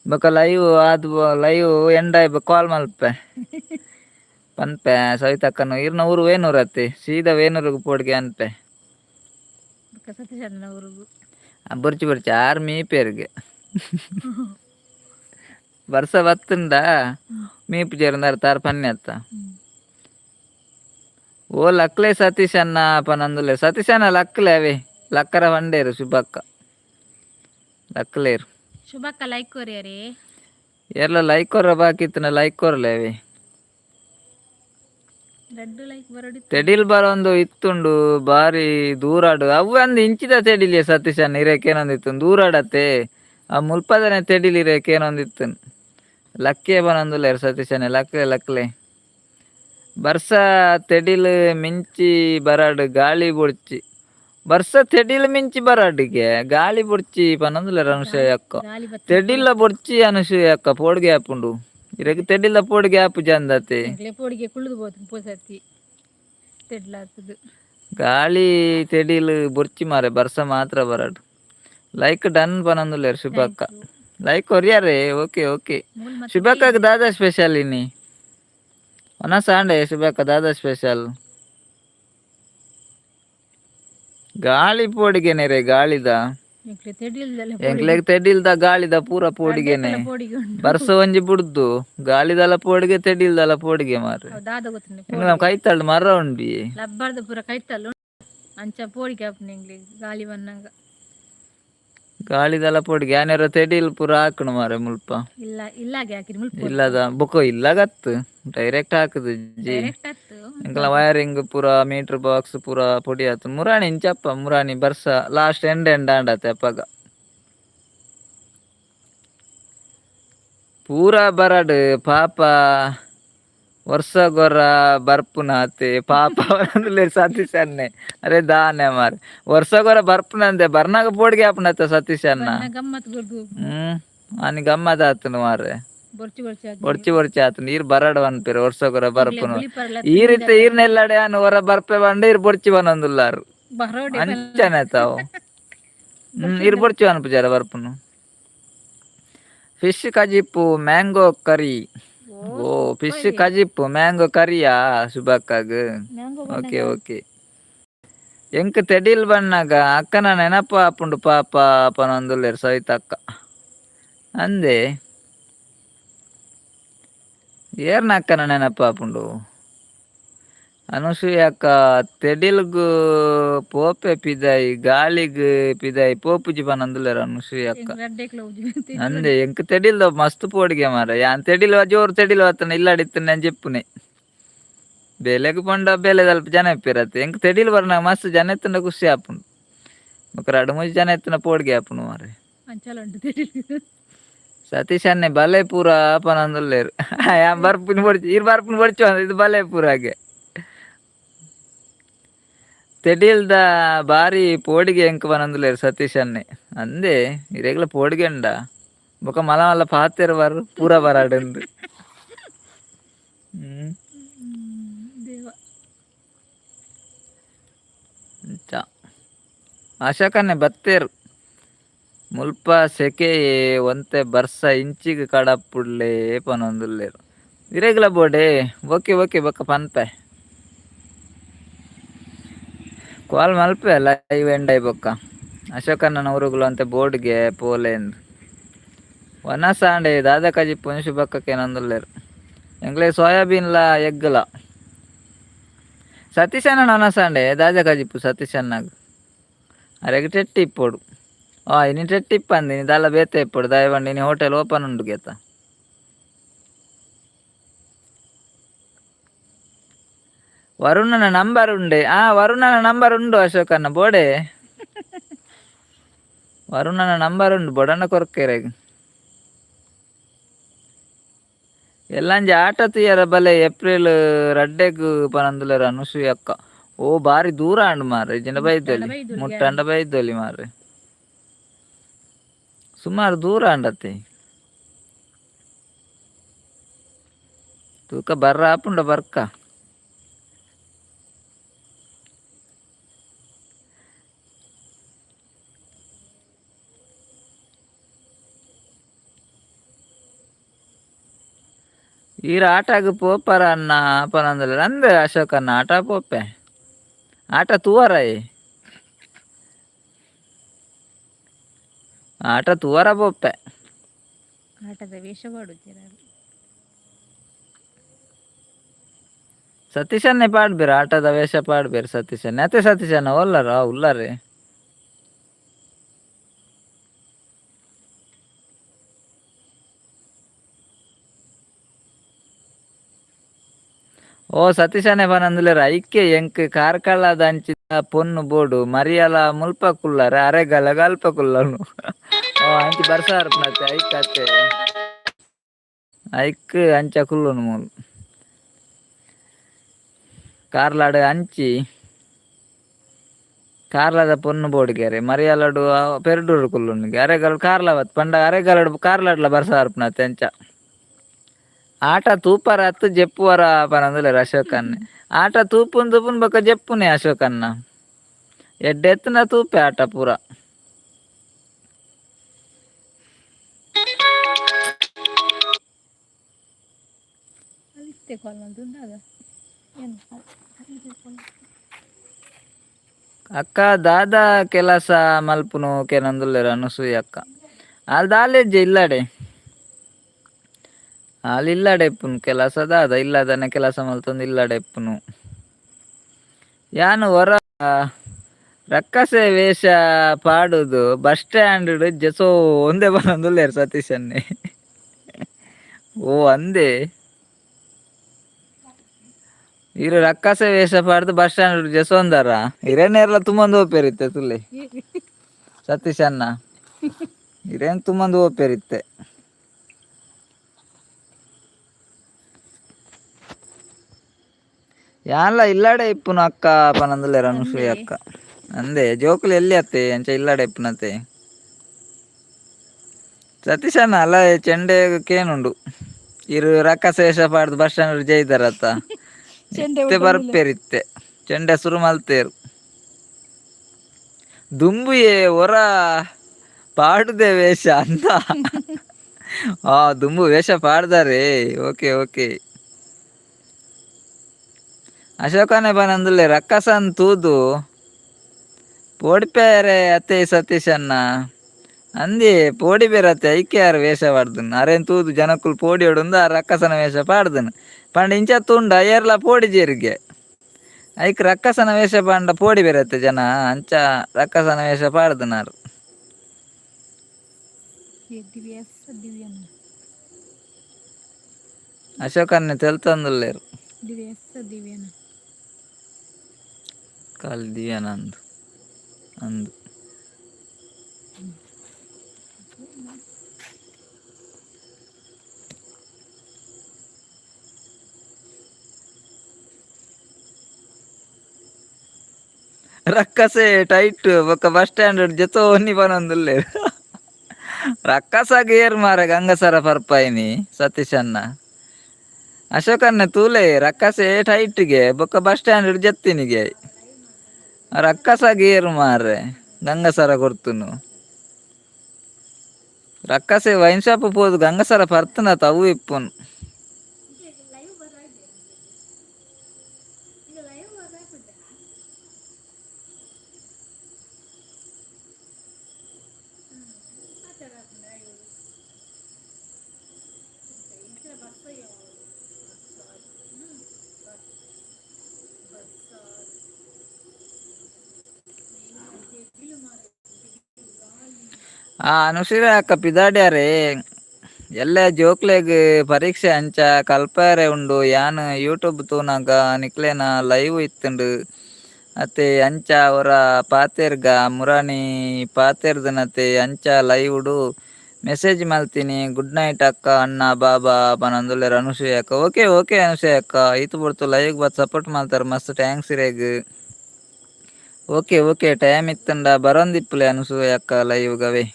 ಬೊಕ ಲೈವ್ ಆದ್ ಲೈವ್ ಎಂಡ್ ಆಯ್ ಕಾಲ್ ಮಲ್ಪೆ ಪನ್ಪೆ ಸವಿತಕ್ಕನು ಇರ್ನ ಊರು ವೇನೂರು ಅತ್ತೆ ಸೀದಾ ವೇನೂರಿಗೆ ಪೋಡ್ಗೆ ಅನ್ಪೆ ಬರ್ಚಿ ಬರ್ಚಿ ಆರ್ ಮೀಪೇರ್ಗೆ ಬರ್ಸ ಬತ್ತುಂಡ ಮೀಪು ಜೇರ್ನಾರ ತಾರ ಪನ್ನೆ ಅತ್ತ ಓ ಲಕ್ಲೆ ಸತೀಶ್ ಅನ್ನ ಪನಂದುಲೆ ಸತೀಶ್ ಅನ್ನ ಲಕ್ಲೆ ಅವೇ ಲಕ್ಕರ ಹೊಂಡೇರು ಶುಭಕ್ಕ ಲಕ್ಲೇರು ಶುಭಕ್ಕ ಲೈಕ್ ಕೊರಿಯರಿ ಎಲ್ಲ ಲೈಕ್ ಕೊರ ಬಾಕಿತ್ತನ ಲೈಕ್ ಕೊರಲೆ ಅವೇ ರೆಡ್ ಲೈಕ್ ಬರೋಡಿ ತೆಡಿಲ್ ಬರೊಂದು ಇತ್ತುಂಡು ಬಾರಿ ದೂರಾಡು ಅವು ಅಂದ್ ಇಂಚಿದ ತೆಡಿಲಿಯ ಸತೀಶ್ ಅನ್ನ ಇರೇಕೇನೊಂದಿತ್ತು ದೂರಾಡತ್ತೆ ಆ ಮುಲ್ಪದನೆ ತೆಡಿಲಿ ಇರೇಕೇನೊಂದಿತ್ತು ಲಕ್ಕೇ ಬನೊಂದುಲ್ಲೇರು ಸತೀಶ್ ಅನ್ನ ಲಕ್ಲೆ ಲಕ್ಲೆ ಬರ್ಸ ತೆಡಿಲ್ ಮಿಂಚಿ ಬರಾಡು ಗಾಳಿ ಬೊಡ್ಚಿ ಬರ್ಸ ತೆಡಿಲ್ ಮಿಂಚಿ ಬರಾಡಿಗೆ ಗಾಳಿ ಬೊಡ್ಚಿ ಪನೊಂದುಲ್ಲೇರು ಅನುಸೂಯ ಅಕ್ಕ ಗಾಳಿ ಬತ್ತಿ ತೆಡಿಲ್ಲ ಬೊಡ್ಚಿ ಅನುಸೂಯ ಅಕ್ಕ ಪೋಡ್ಗೆ ಆಪುಂಡು ಇರಕ್ಕೆ ತೆಡಿಲ್ಲ ಪೋಡ್ಗೆ ಆಪು ಜಂದತೆ ಪೋಡಿಗೆ ಕುಳಿದು ಹೋತು ಪೋಸತಿ ತೆಡ್ಲಾತದು ಗಾಳಿ ತೆಡಿಲ್ ಬೊರ್ಚಿ ಮಾರೆ ಬರ್ಸ ಮಾತ್ರ ಬರಾಡು ಲೈಕ್ ಡನ್ ಪನೊಂದುಲ್ಲೇರು ಶುಭಕ್ಕ ಲೈಕ್ ಕೊರಿಯಾರೆ ಓಕೆ ಓಕೆ ಮೂಲ್ ಮತ್ತೆ ಶುಭಕ್ಕಗೆ ದಾದಾ ಸ್ಪೆಷಲ್ ಇನ್ನಿ ಒನ ಸಾಂಡೆ ಶುಭಕ್ಕ ದಾದಾ ಸ್ಪೆಷಲ್ ಗಾಳಿ ಪೋಡಿಗೆನೆ ರೇ ಗಾಳಿದ ಎಂಕ್ಲೆ ತೆಡಿಲ್ದಲ್ಲ ಎಂಕ್ಲೆಗ್ ತೆಡಿಲ್ದ ಗಾಳಿದ ಪೂರ ಪೋಡಿಗೆನೆ ಪೋಡಿಗೆ ಉಂಟು ಬರ್ಸ ಒಂಜಿ ಬುಡ್ದು ಗಾಳಿದಲ ಪೋಡಿಗೆ ತೆಡಿಲ್ದಲ ಪೋಡಿಗೆ ಮಾರೆ ದಾದ ಗೊತ್ತಿನ ಎಂಗ್ಲ ಕೈತಳ್ಳು ಮರ ಉಂಡಿ ಲಬ್ಬಾರ್ದ ಪೂರ ಕೈತಲ್ಲ ಅಂಚ ಪೋಡಿಗೆ ಆಪುನ ಎಂಗ್ಲೆ ಗಾಳಿ ಬನ್ನಂಗ ಗಾಳಿದಲ ಪೋಡಿಗೆ ಯಾನ್ಯಾರ ತೆಡಿಲ್ ಪೂರ ಹಾಕಣ ಮಾರೆ ಮುಲ್ಪ ಇಲ್ಲ ಇಲ್ಲಾಗೆ ಹಾಕಿರಿ ಮುಲ್ಪ ಇಲ್ಲದ ಬೊಕೊ ಇಲ್ಲಗತ್ತು ಡೈರೆಕ್ಟ್ ಹಾಕುದು ಜಿ ಡೈರೆಕ್ಟ್ ಆತು ಎಂಕಲ ವೈರಿಂಗ್ ಪೂರ ಮೀಟರ್ ಬಾಕ್ಸ್ ಪೂರ ಪೊಡಿ ಆತು ಮುರಾಣಿ ಇಂಚಪ್ಪ ಮುರಾಣಿ ಬರ್ಸ ಲಾಸ್ಟ್ ಎಂಡ್ ಆಂಡತೆ ಅಪ್ಪಗ ಪೂರ ಬರಡು ಪಾಪ ವರ್ಷ ಗೊರ ಬರ್ಪುನಾತೆ ಪಾಪ ಸತೀಶ್ ಅನ್ನೆ ಅರೆ ದಾನೆ ಮಾರೆ ವರ್ಷ ಗೊರ ಬರ್ಪುನಂತೆ ಬರ್ನಾಗ ಪೋಡ್ಗೆ ಆಪುನತ್ತ ಸತೀಶ್ ಅನ್ನ ಗಮ್ಮತ್ ಗುರ್ದು ಅನಿ ಗಮ್ಮತ್ ಆತನು ಮಾರೆ ಬೊರ್ಚಿ ಬೊರ್ಚಿ ಆತು ಒಡ್ಚಿ ಆತು ನೀರ್ ಬರಡು ಅನ್ಪೇರು ವರ್ಷ ಗೊರ ಬರ್ಪುನು ಗುಳಿ ಪರ್ಲ ಈರಿತ್ತೆ ಈರ್ನೆಲ್ಲಡೆ ಅನ್ ಹೊರ ಬರ್ಪೆ ಬಂಡ ಇರ್ ಬೊಡ್ಚಿ ಬನೊಂದುಲ್ಲಾರು ಬರೋಡೆ ಅಂಚನೆ ತಾವು ಇರ್ ಬೊಡ್ಚಿ ಅನ್ಪುಜಾರ ಬರ್ಪುನು ಫಿಶ್ ಕಜಿಪ್ಪು ಮ್ಯಾಂಗೋ ಕರಿ ಓ ಫಿಶ್ ಕಜಿಪ್ಪು ಮ್ಯಾಂಗೋ ಕರಿಯಾ ಶುಭಕ್ಕಾಗ ಓಕೆ ಓಕೆ ಎಂಕ್ ತೆಡಿಲ್ ಬಣ್ಣಾಗ ಅಕ್ಕನ ನೆನಪ ಆಪುಂಡು ಪಾಪ ಪನೊಂದುಲ್ಲೇರು ಸವಿತಕ್ಕ ಅಂದೆ ಏರ್ನ ಅಕ್ಕನ ನೆನಪ ಆಪುಂಡು ಅನುಸೂಯ ಅಕ್ಕ ತೆಡಿಲ್ಗು ಪೋಪೆ ಪಿದಾಯಿ ಗಾಳಿಗ್ ಪಿದಾಯಿ ಪೋಪುಜಿ ಪನೊಂದುಲ್ಲೇರು ಅನುಸೂಯ ಅಕ್ಕ ರೆಡ್ಡೆ ಕ್ಲೌಜ್ ಅಂದೆ ಎಂಕ್ ತೆಡಿಲ್ದ ಮಸ್ತ್ ಪೋಡಿಗೆ ಮಾರ ಯಾನ್ ತೆಡಿಲ್ ಜೋರು ತೆಡಿಲ್ ಆತನ ಇಲ್ಲಾಡಿತ್ತು ನಾನು ಜೆಪ್ಪುನೆ ಬೇಲೆಗ್ ಪಂಡ ಬೇಲೆ ಸ್ವಲ್ಪ ಜನ ಇಪ್ಪಿರತ್ತೆ ಎಂಕ್ ತೆಡಿಲ್ ಬರ್ನಾಗ ಮಸ್ತ್ ಜನ ಎತ್ತನ ಖುಷಿ ಆಪುಂಡು ಬೊಕ ರಡು ಮೂಜಿ ಜನ ಎತ್ತನ ಪೋಡ್ಗೆ ಆಪುಂಡು ಮಾರೆ ಅಂಚಲ ಉಂಟು ತೆಡಿಲ್ ಸತೀಶ್ ಅನ್ನೆ ಬಲೆ ಪೂರ ಪನೊಂದುಲ್ಲೇರು ಯಾ ಬರ್ಪುನ್ ಬೊಡ್ಚಿ ಇರ್ ಬರ್ಪುನ್ ಬೊಡ್ಚು ಅಂದ ಇದು ಬಲೆ ಪೂರಾಗೆ ತೆಡಿಲ್ದ ಬಾರಿ ಪೋಡಿಗೆ ಎಂಕ್ ಪನೊಂದುಲ್ಲೇರು ಸತೀಶ್ ಅನ್ನೆ ಅಂದೆ ಇರೆಗ್ಲ ಪೋಡಿಗೆ ಉಂಡ ಬೊಕ ಮಲ ಮಲ್ಲ ಪಾತೆರ್ ಬರ್ ಪೂರ ಬರಾಡೆಂದು ದೇವ ಆಶಾಕನ್ನೆ ಬತ್ತೇರು ಮುಲ್ಪ ಸೆಕೆ ಒಂತೆ ಬರ್ಸ ಇಂಚಿಗೆ ಕಡಪುಡ್ಲೆ ಪನೊಂದುಲ್ಲೇರು ಇರೆಗ್ಲ ಬೋಡೆ ಓಕೆ ಓಕೆ ಬೊಕ ಪನ್ಪೆ ಕಾಲ್ ಮಲ್ಪೆ ಲೈವ್ ಎಂಡೈ ಬೊಕ್ಕ ಅಶೋಕಣ್ಣನ ಊರುಗಳು ಅಂತೆ ಬೋರ್ಡ್ಗೆ ಪೋಲೆ ಎಂದು ಒನ ಸಾಂಡೆ ದಾದ ಕಜಿ ಪುಂಶು ಬಕ್ಕಕ್ಕೆ ನಂದುಲ್ಲೇರು ಎಂಗ್ಲೆ ಸೋಯಾಬೀನ್ಲ ಎಗ್ಗಲ ಸತೀಶ್ ಅಣ್ಣ ಒನ ಸಾಂಡೆ ದಾದ ಕಜಿಪ್ಪು ಸತೀಶ್ ಅಣ್ಣಗ ಅರೆಗೆ ಟೆಟ್ಟಿ ಇಪ್ಪೋಡು ಇನಿ ಟೆಟ್ಟಿ ಇಪ್ಪಂದಿ ದಾಲ ಬೇತೆ ಇಪ್ಪೋಡು ದಯವಂಡಿ ಇನಿ ಹೋಟೆಲ್ ಓಪನ್ ಉಂಡು ಗೇತ ವರುಣನ ನಂಬರ್ ಉಂಡೆ ವರುಣನ ನಂಬರ್ ಉಂಡು ಅಶೋಕಣ್ಣ ಬೋಡೆ ವರುಣನ ನಂಬರ್ ಉಂಡು ಬೊಡನ ಕೊರ್ಕೆರೆಗ್ ಎಲ್ಲಂಜಿ ಆಟ ತುಯ್ಯರ ಬಲೆ ಏಪ್ರಿಲ್ ರಡ್ಡೆಗ್ ಪನೊಂದುಲ್ಲೇರು ಅನುಸೂಯ ಅಕ್ಕ ಓ ಬಾರಿ ದೂರ ಅಂಡು ಮಾರ್ರೆ ಇಜಿಂಡ ಬೈದೊಲಿ ಮುಟ್ಟಂಡ ಬೈದೊಲಿ ಮಾರ್ರೆ ಸುಮಾರು ದೂರ ಅಂಡತ್ತೆ ತೂಕ ಬರ್ರ ಆಪುಂಡ ಬರ್ಕ ಈರ ಆಟಗ್ ಪೋಪರ ಅನ್ನ ಪನೊಂದುಲ್ಲೇರು ಅಂದೆ ಅಶೋಕ್ ಅನ್ನ ಆಟ ಪೋಪೆ ಆಟ ತೂವರಾಯೆ ಆಟ ತೂವರ ಪೋಪೆ ಆಟದ ವೇಷ ಮಾಡುತ್ತೀರ ಸತೀಶನ್ನೇ ಪಾಡ್ಬೇರು ಆಟದ ವೇಷ ಪಾಡ್ಬೇರು ಸತೀಶನ್ ಅತ್ತೆ ಸತೀಶನ ಒಲ್ಲಾರ ಉಲ್ಲಾರೆ ಓ ಸತೀಶನೇ ಪನಂದುಲೆರ್ ಐಕೆ ಎಂಕ್ ಕಾರ್ಕಳದ ಅಂಚಿದ ಪೊನ್ನು ಬೋಡು ಮರಿಯಲ ಮುಲ್ಪ ಕುಲ್ಲಾರೆ ಅರೆಗಲ ಗಲ್ಪ ಕುಲ್ಲನು ಓ ಅಂಚಿ ಬರ್ಸಾರ್ ಪುನತೆ ಐಕ್ ಅತ್ತೆ ಐಕ್ ಅಂಚ ಕುಲ್ಲುನು ಮೂಲು ಕಾರ್ಲಾಡ್ ಅಂಚಿ ಕಾರ್ಲದ ಪೊನ್ನು ಬೋಡಿಗೆರೆ ಮರಿಯಲಡು ಪೆರ್ಡೂರು ಕುಲ್ಲುನಿಗೆ ಅರೆಗಲ್ ಕಾರ್ಲವತ್ ಪಂಡ ಅರೆಗಲಡು ಕಾರ್ಲಾಡ್ಲ ಬರ್ಸಾರ್ ಪುನತೆ ಅಂಚ ಆಟ ತೂಪರ ಹತ್ತು ಜೆಪ್ಪುವರ ಪನಂದುಲೆರ್ ಅಶೋಕನ್ನೆ ಆಟ ತೂಪುನ್ ತೂಪುನ್ ಬೊಕ ಜೆಪ್ಪುನೆ ಅಶೋಕನ್ನ ಎಡ್ಡೆತ್ತುನ ತೂಪೆ ಆಟ ಪೂರ ಅದಿತ್ತೆ ಕಾಲ್ ಮಾಡ್ದಾಗ ಏನು ಅಕ್ಕ ದಾದ ಕೆಲಸ ಮಲ್ಪುನು ಕೆನಂದುಲ್ಲೆರ್ ಅನುಸೂಯ ಅಕ್ಕ ಅಲ್ಲಿ ದಾಲೆಜ್ಜೆ ಇಲ್ಲಡೆ ಅಲ್ಲಿ ಇಲ್ಲಡೆ ಇಪ್ಪುನು ಕೆಲಸ ದಾದ ಇಲ್ಲದನೆ ಕೆಲಸ ಮಲ್ತೊಂದು ಇಲ್ಲಡೆ ಇಪ್ಪುನು ಯಾನು ಹೊರ ರಕ್ಕಸೆ ವೇಷ ಪಾಡುದು ಬಸ್ ಸ್ಟ್ಯಾಂಡ್ ಜೆಸೋ ಒಂದೇ ಬರಂದುಲ್ಲೇರು ಸತೀಶನ್ನೇ ಓ ಅಂದೆ ಇರು ರಕ್ಕಸೆ ವೇಷ ಪಾಡ್ದು ಬಸ್ ಸ್ಟ್ಯಾಂಡ್ ಜೆಸೊಂದಾರ ಹಿರೇನೆರ್ಲ ತುಂಬಂದು ಓಪೇರಿತ್ತೆ ತುಳ್ಳಿ ಸತೀಶ್ ಅನ್ನ ಹಿರೇನ್ ತುಂಬಂದು ಓಪೇರಿತ್ತೆ ಯಾನ್ಲ ಇಲ್ಲಾಡೆ ಇಪ್ಪುನು ಅಕ್ಕ ಪನಂದುಲ್ಲೇರ್ ಅನುಸೂಯ ಅಕ್ಕ ಅಂದೆ ಜೋಕುಲು ಎಲ್ಲಿ ಅತ್ತೆ ಅಂಚ ಇಲ್ಲಾಡೆ ಇಪ್ಪುನತೆ ಸತೀಶ್ ಅನ್ನ ಅಲ್ಲ ಚೆಂಡೆ ಕೇನುಂಡು ಇರು ರಕ್ಕಸ ವೇಷ ಪಾಡ್ದು ಬಸ್ ಸ್ಟ್ಯಾಂಡ್ ಜೈದಾರತ್ತ ಇತ್ತೆ ಬರ್ಪೇರಿತ್ತೆ ಚೆಂಡೆ ಸುರು ಮಲ್ತೇರು ದುಂಬುಯೇ ಹೊರ ಪಾಡುದೆ ವೇಷ ಅಂತ ದುಂಬು ವೇಷ ಪಾಡ್ದಾರೆ ಓಕೆ ಓಕೆ ಅಶೋಕನೇ ಬನಂದುಲ್ಲೆ ರಕ್ಕಸನ್ ತೂದು ಪೋಡಿಪೇರೆ ಅತ್ತೆ ಸತೀಶನ್ನ ಅಂದಿ ಪೋಡಿ ಬೇರೆ ಅತ್ತೆ ಐಕೆ ಯಾರು ವೇಷ ಪಾಡ್ದನ್ ಅರೇನ್ ತೂದು ಜನಕ್ಕುಲು ಪೋಡಿ ಹೊಡೊಂದು ಆ ರಕ್ಕಸನ ವೇಷ ಪಾಡ್ದನ್ ಪಂಡ ಇಂಚ ತುಂಡ ಏರ್ಲ ಪೋಡಿ ಜೇರಿಗೆ ಐಕ್ ರಕ್ಕಸನ ವೇಷ ಪಾಂಡ ಪೋಡಿ ಬೇರೆ ಅತ್ತೆ ಜನ ಅಂಚ ರಕ್ಕಸನ ವೇಷ ಪಾಡ್ದನಾರು ಅಶೋಕನ್ನೇ ತೆಲ್ತಂದುಲ್ಲೇರು ಕಾಲ್ ದಿವ್ಯಾನ ಅಂದು ರಕ್ಕಸೆ ಟೈಟ್ ಬೊಕ್ಕ ಬಸ್ ಸ್ಟ್ಯಾಂಡ್ ಜೊತೆ ಒನ್ನಿ ಬನೊಂದುಲ್ಲೇರು ರಕ್ಕಸ ಗೇರ್ ಮಾರ ಗಂಗಸರ ಪರ್ಪಾಯಿನಿ ಸತೀಶನ್ನ ಅಶೋಕನ್ನ ತೂಲೆ ರಕ್ಕಸೆ ಟೈಟ್ಗೆ ಬೊಕ್ಕ ಬಸ್ ಸ್ಟ್ಯಾಂಡ್ ಜತ್ತಿನಿಗೆ ರಕ್ಕಸ ಗೇರು ಮಾರ್ರೆ ಗಂಗಸರ ಕೊರ್ತುನು ರಕ್ಕಸೆ ವೈನ್ ಶಾಪ್ ಪೋದು ಗಂಗಸರ ಪರ್ತನತ ಅವು ಇಪ್ಪುನು ಅನುಶ್ರೀ ಅಕ್ಕ ಪಿದಾಡ್ಯಾರೆ ಎಲ್ಲ ಜೋಕ್ಲೆಗ್ ಪರೀಕ್ಷೆ ಅಂಚ ಕಲ್ಪಾರೆ ಉಂಡು ಯಾನ್ ಯೂಟ್ಯೂಬ್ ತೂನಾಗ ನಿಕ್ಲೆನ ಲೈವ್ ಇತ್ತುಂಡು ಅತ್ತೆ ಅಂಚ ಅವರ ಪಾತೆರ್ಗ ಮುರಾಣಿ ಪಾತೆರ್ದನತೆ ಅಂಚ ಲೈವ್ಡು ಮೆಸೇಜ್ ಮಲ್ತೀನಿ ಗುಡ್ ನೈಟ್ ಅಕ್ಕ ಅಣ್ಣ ಬಾಬಾ ಪನಂದುಲ್ಲೆರ್ ಅನುಸೂಯ ಅಕ್ಕ ಓಕೆ ಓಕೆ ಅನುಸೂಯ ಅಕ್ಕ ಈತು ಬಿಡ್ತು ಲೈವ್ ಬತ್ ಸಪೋರ್ಟ್ ಮಾಡ್ತಾರೆ ಮಸ್ತ್ ಥ್ಯಾಂಕ್ಸ್ ಇರೇಗ್ ಓಕೆ ಓಕೆ ಟೈಮ್ ಇತ್ತಂಡ ಬರೋಂದಿಪ್ಪಲೆ ಅನುಸೂಯ ಅಕ್ಕ ಲೈವ್ ಗವೆ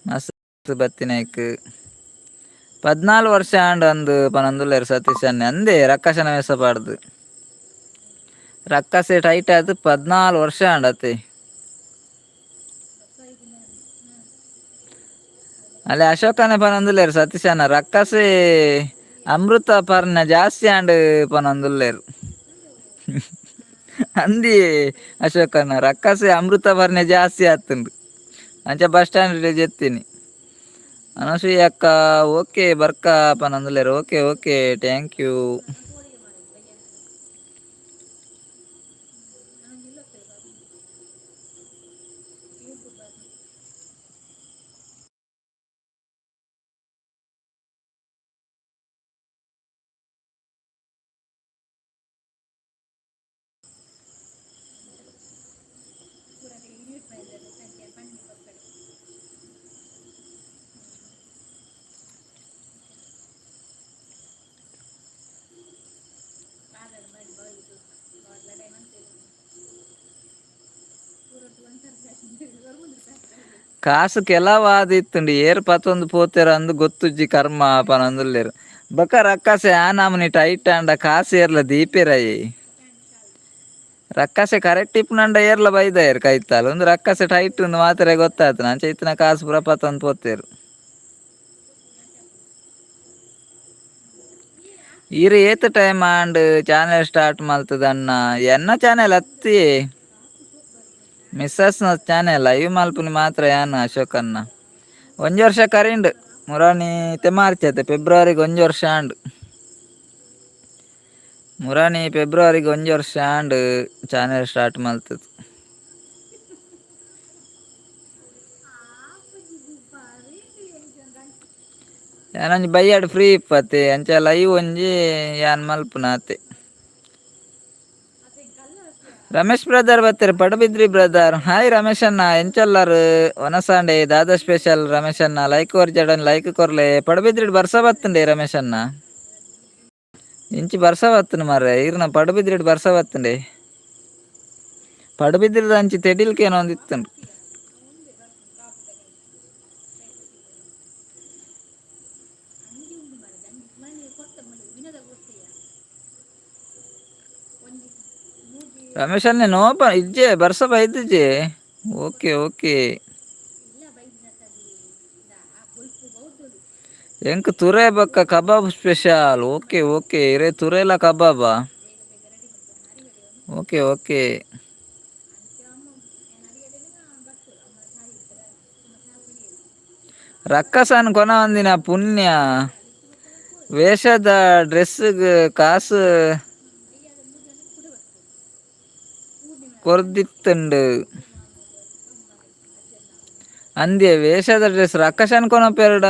ಮಸ್ತ್ ಬತ್ತಿನೈಕ್ 14 ವರ್ಷ ಆಂಡ್ ಅಂದು ಪನಂದುಲ್ಲೇರ್ ಸತೀಶನ್ನೇ ಅಂದೆ ರಕ್ಕಸನ ವೇಷ ಪಾಡ್ದು ರಕ್ಕಸೆ ಟೈಟ್ ಆದ್ 14 ವರ್ಷ ಆಂಡ್ ಅತ್ತೆ ಅಲ್ಲೇ ಅಶೋಕನೇ ಪನಂದುಲ್ಲೇರು ಸತೀಶನ ರಕ್ಕಸೆ ಅಮೃತ ಪರ್ನ ಜಾಸ್ತಿ ಆಂಡ್ ಪನಂದುಲ್ಲೇರು ಅಂದಿ ಅಶೋಕನ ರಕ್ಕಸೆ ಅಮೃತ ಪರ್ನ ಜಾಸ್ತಿ ಆತುಂಡು ಅಂಚ ಬಸ್ ಸ್ಟ್ಯಾಂಡ್ ಜೆತ್ತೀನಿ ಅನಸೂಯ ಅಕ್ಕ ಓಕೆ ಬರ್ಕ ಪನಂದುಲ್ಲೇರು ಓಕೆ ಓಕೆ ಥ್ಯಾಂಕ್ ಯು ಕಾಸುಕ್ಕೆ ಎಲ್ಲ ವಾದಿತ್ತುಂಡು ಏರ್ ಪತ್ತೊಂದು ಪೋತೆರ ಅಂದು ಗೊತ್ತುಜ್ಜಿ ಕರ್ಮ ಪನೊಂದುಲ್ಲೆರ್ ಬೊಕ ರಕ್ಕಸೆ ಆ ನಮುನಿ ಟೈಟ್ ಆಂಡ ಕಾಸು ಏರ್ಲ ದೀಪೆರಾಯಿ ರಕ್ಕಸೆ ಕರೆಕ್ಟ್ ಇಪ್ಪುನಂಡ ಏರ್ಲ ಬೈದಯರ್ ಕೈತಾಲ್ ಒಂದು ರಕ್ಕಸೆ ಟೈಟ್ ಉಂದು ಮಾತ್ರ ಗೊತ್ತಾತು ಅಂಚ ಇತ್ತಿನ ಕಾಸು ಪೂರ ಪತ್ತೊಂದು ಪೋತೆರು ಈರು ಏತ್ ಟೈಮ್ ಆಂಡ್ ಚಾನೆಲ್ ಸ್ಟಾರ್ಟ್ ಮಲ್ತದನ್ನ ಎನ್ನ ಚಾನೆಲ್ ಹತ್ತಿ ಮಿಸ್ಸಸ್ನ ಚಾನೆಲ್ ಲೈವ್ ಮಲ್ಪುನಿ ಮಾತ್ರ ಯಾನ್ ಅಶೋಕನ್ನ ಒಂಜಿ ವರ್ಷ ಕರಿಂಡ್ ಮುರಾಣಿ ಮಾರ್ಚ್ ಆಯ್ತು ಫೆಬ್ರವರಿಗೆ ಒಂಜಿ ವರ್ಷ ಆಂಡ್ ಮುರಾಣಿ ಫೆಬ್ರವರಿಗೆ ಒಂಜಿ ವರ್ಷ ಆಂಡ್ ಚಾನೆಲ್ ಸ್ಟಾರ್ಟ್ ಮಲ್ತದು ಯಾನೊಂಜಿ ಬೈಯಾಡ್ ಫ್ರೀ ಇಪ್ಪತ್ತೆ ಅಂಚ ಲೈವ್ ಒಂಜಿ ಯಾನ್ ಮಲ್ಪುನ ಅತ್ತೆ ರಮೇಶ್ ಬ್ರದರ್ ಬತ್ತಾರೆ ಪಡುಬಿದ್ರಿ ಬ್ರದರ್ ಹಾಯ್ ರಮೇಶ್ ಅಣ್ಣ ಎಂಚಲ್ಲಾರು ಒನಸಾಂಡೆ ದಾದಾ ಸ್ಪೆಷಲ್ ರಮೇಶ್ ಅಣ್ಣ ಲೈಕ್ ಕೊರ್ಜಡನ್ ಲೈಕ್ ಕೊರ್ಲೆ ಪಡುಬಿದ್ರಿ ಬರ್ಸ ಬತ್ತಂಡೆ ರಮೇಶ್ ಅಣ್ಣ ಇಂಚಿ ಬರ್ಸ ಬತ್ತನು ಮಾರ್ರೆ ಇರ್ನ ಪಡುಬಿದ್ರಿ ಬರ್ಸ ಬತ್ತಂಡೆ ಪಡುಬಿದ್ರಿದ ಅಂಚಿ ತೆಡಿಲ್ಕೇನೋ ಒಂದಿತ್ತುಂಡು ರಮೇಶ್ ಅಣ್ಣ ನೋಪ ಇಜ್ಜೆ ಬರ್ಸ ಬೈದಿಜ್ಜೆ ಓಕೆ ಓಕೆ ಎಂಕ್ ತುರೆ ಬೊಕ್ಕ ಕಬಾಬ್ ಸ್ಪೆಷಲ್ ಓಕೆ ಓಕೆ ಇರೇ ತುರೆಲ ಕಬಾಬಾ ಓಕೆ ಓಕೆ ರಕ್ಕಸನ್ ಕೊನ ಒಂದಿನ ಪುಣ್ಯ ವೇಷದ ಡ್ರೆಸ್ಗೆ ಕಾಸು ಕೊರ್ದಿತ್ತುಂಡು ಅಂದ್ಯ ವೇಷದ ಡ್ರೆಸ್ ರಕ್ಕಸನ್ ಕೊನ ಪೆರಡ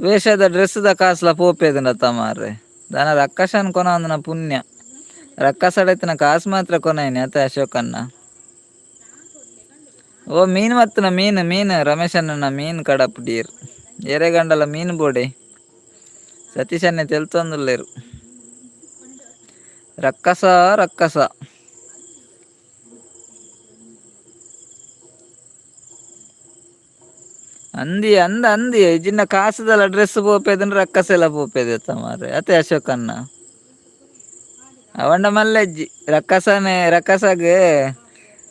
ವೇಷದ ಡ್ರೆಸ್ದ ಕಾಸ್ಲ ಪೋಪೇದಂಡತ್ತ ಮಾರ್ರೆ ದನ ರಕ್ಕಸನ್ ಕೊನ ಒಂದಿನ ಪುಣ್ಯ ರಕ್ಕಸಡೈತಿನ ಕಾಸು ಮಾತ್ರ ಕೊನೈನಿ ಅತ್ತೆ ಅಶೋಕನ್ನ ಓ ಮೀನು ಮತ್ತನ ಮೀನು ರಮೇಶ್ ಅಣ್ಣನ ಮೀನು ಕಡಪುಡೀರ್ ಎರೆಗಂಡಲ ಮೀನು ಬೋಡೆ ಸತೀಶ್ ಅಣ್ಣೆ ತೆಲ್ತೊಂದುಲ್ಲೇರು ರಕ್ಕಸ ರಕ್ಕಸ ಅಂದಿ ಜಿನ್ನ ಕಾಸುದಲ್ಲ ಡ್ರೆಸ್ ಪೋಪೇದಂದ್ರೆ ರಕ್ಕಸೆಲ್ಲ ಪೋಪೇದತ್ತ ಮಾರ್ರೆ ಅತ್ತೆ ಅಶೋಕನ್ನ ಅವಂಡ ಮಲ್ಲೆಜ್ಜಿ ರಕ್ಕಸಾಗೆ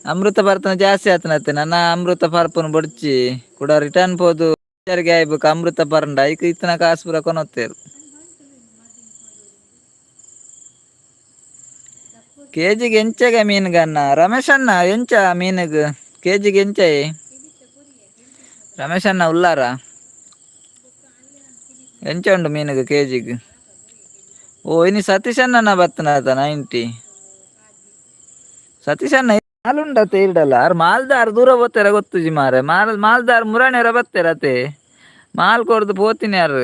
ಅಮೃತ ಬರ್ತನ ಜಾಸ್ತಿ ಆತನತ್ತೆ ನನ್ನ ಅಮೃತ ಪರ್ಪುನ ಬೊಡ್ಚಿ ಕೂಡ ರಿಟರ್ನ್ ಪೋದು ಆಯ್ಬೇಕು ಅಮೃತ ಪರಂಡ ಐಕ್ ಇತ್ತನ ಕಾಸು ಪೂರ ಕೊನೊತ್ತೇರು ಕೆಜಿಗೆ ಎಂಚಗ ಮೀನುಗನ್ನ ರಮೇಶ್ ಅಣ್ಣ ಎಂಚ ಮೀನುಗ್ ಕೆಜಿಗೆ ಎಂಚಾಯಿ ರಮೇಶ್ ಅಣ್ಣ ಉಲ್ಲಾರ ಎಂಚ ಉಂಡು ಮೀನುಗೆ ಕೆಜಿಗೆ ಓ ಇನಿ ಸತೀಶ್ ಅಣ್ಣನ ಬತ್ತನದ 90 ಸತೀಶ್ ಅಣ್ಣ ಮಾಲುಂಡತೆ ಇರ್ಡಲ್ಲ ಅರ್ ಮಾಲ್ದಾರ್ ದೂರ ಹೋಗ್ತಾರ ಗೊತ್ತುಜಿ ಮಾರೆ ಮಾಲ್ದಾರ್ ಮುರಾಣಿಯರ ಬತ್ತಾರ ಅತೆ ಮಾಲ್ ಕೊಡ್ದು ಪೋತಿನಿ ಯಾರು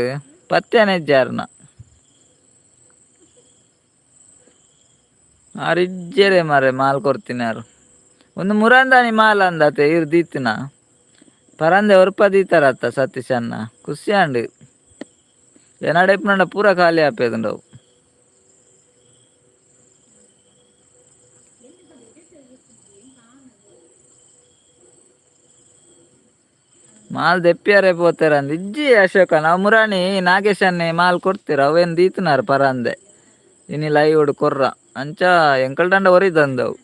ಪತ್ಯಾನೆಜ್ಜಾರ್ನ ಆರಿಜ್ಜೆರೆ ಮಾರೆ ಮಾಲ್ ಕೊಡ್ತೀನಿ ಯಾರು ಒಂದು ಮುರಾಂದಾನಿ ಮಾಲ್ ಅಂದತೆ ಇರ್ ದೀತಿನ ಪರಂದೆ ಒರ್ಪ ದೀತಾರತ್ತ ಸತೀಶ್ ಅಣ್ಣ ಖುಷಿ ಅಂಡು ಎನಾಡೆಪ್ನಂಡ ಪೂರ ಖಾಲಿ ಆಪೇದುಂಡವು ಮಾಲ್ ದೆಪ್ಪಿಯಾರೆ ಪೋತಾರ ಅಂದ್ ಇಜ್ಜಿ ಅಶೋಕ ನಾವು ಮುರಾಣಿ ನಾಗೇಶ್ ಅನ್ನೆ ಮಾಲ್ ಕೊಡ್ತೀರ ಅವೇನು ದೀತನಾರ ಪರಂದೆ ಇನಿ ಲೈವ್ ಕೊರ್ರ ಅಂಚ ಎಂಕಲ್ ದಂಡ ಒರಿದಂದವು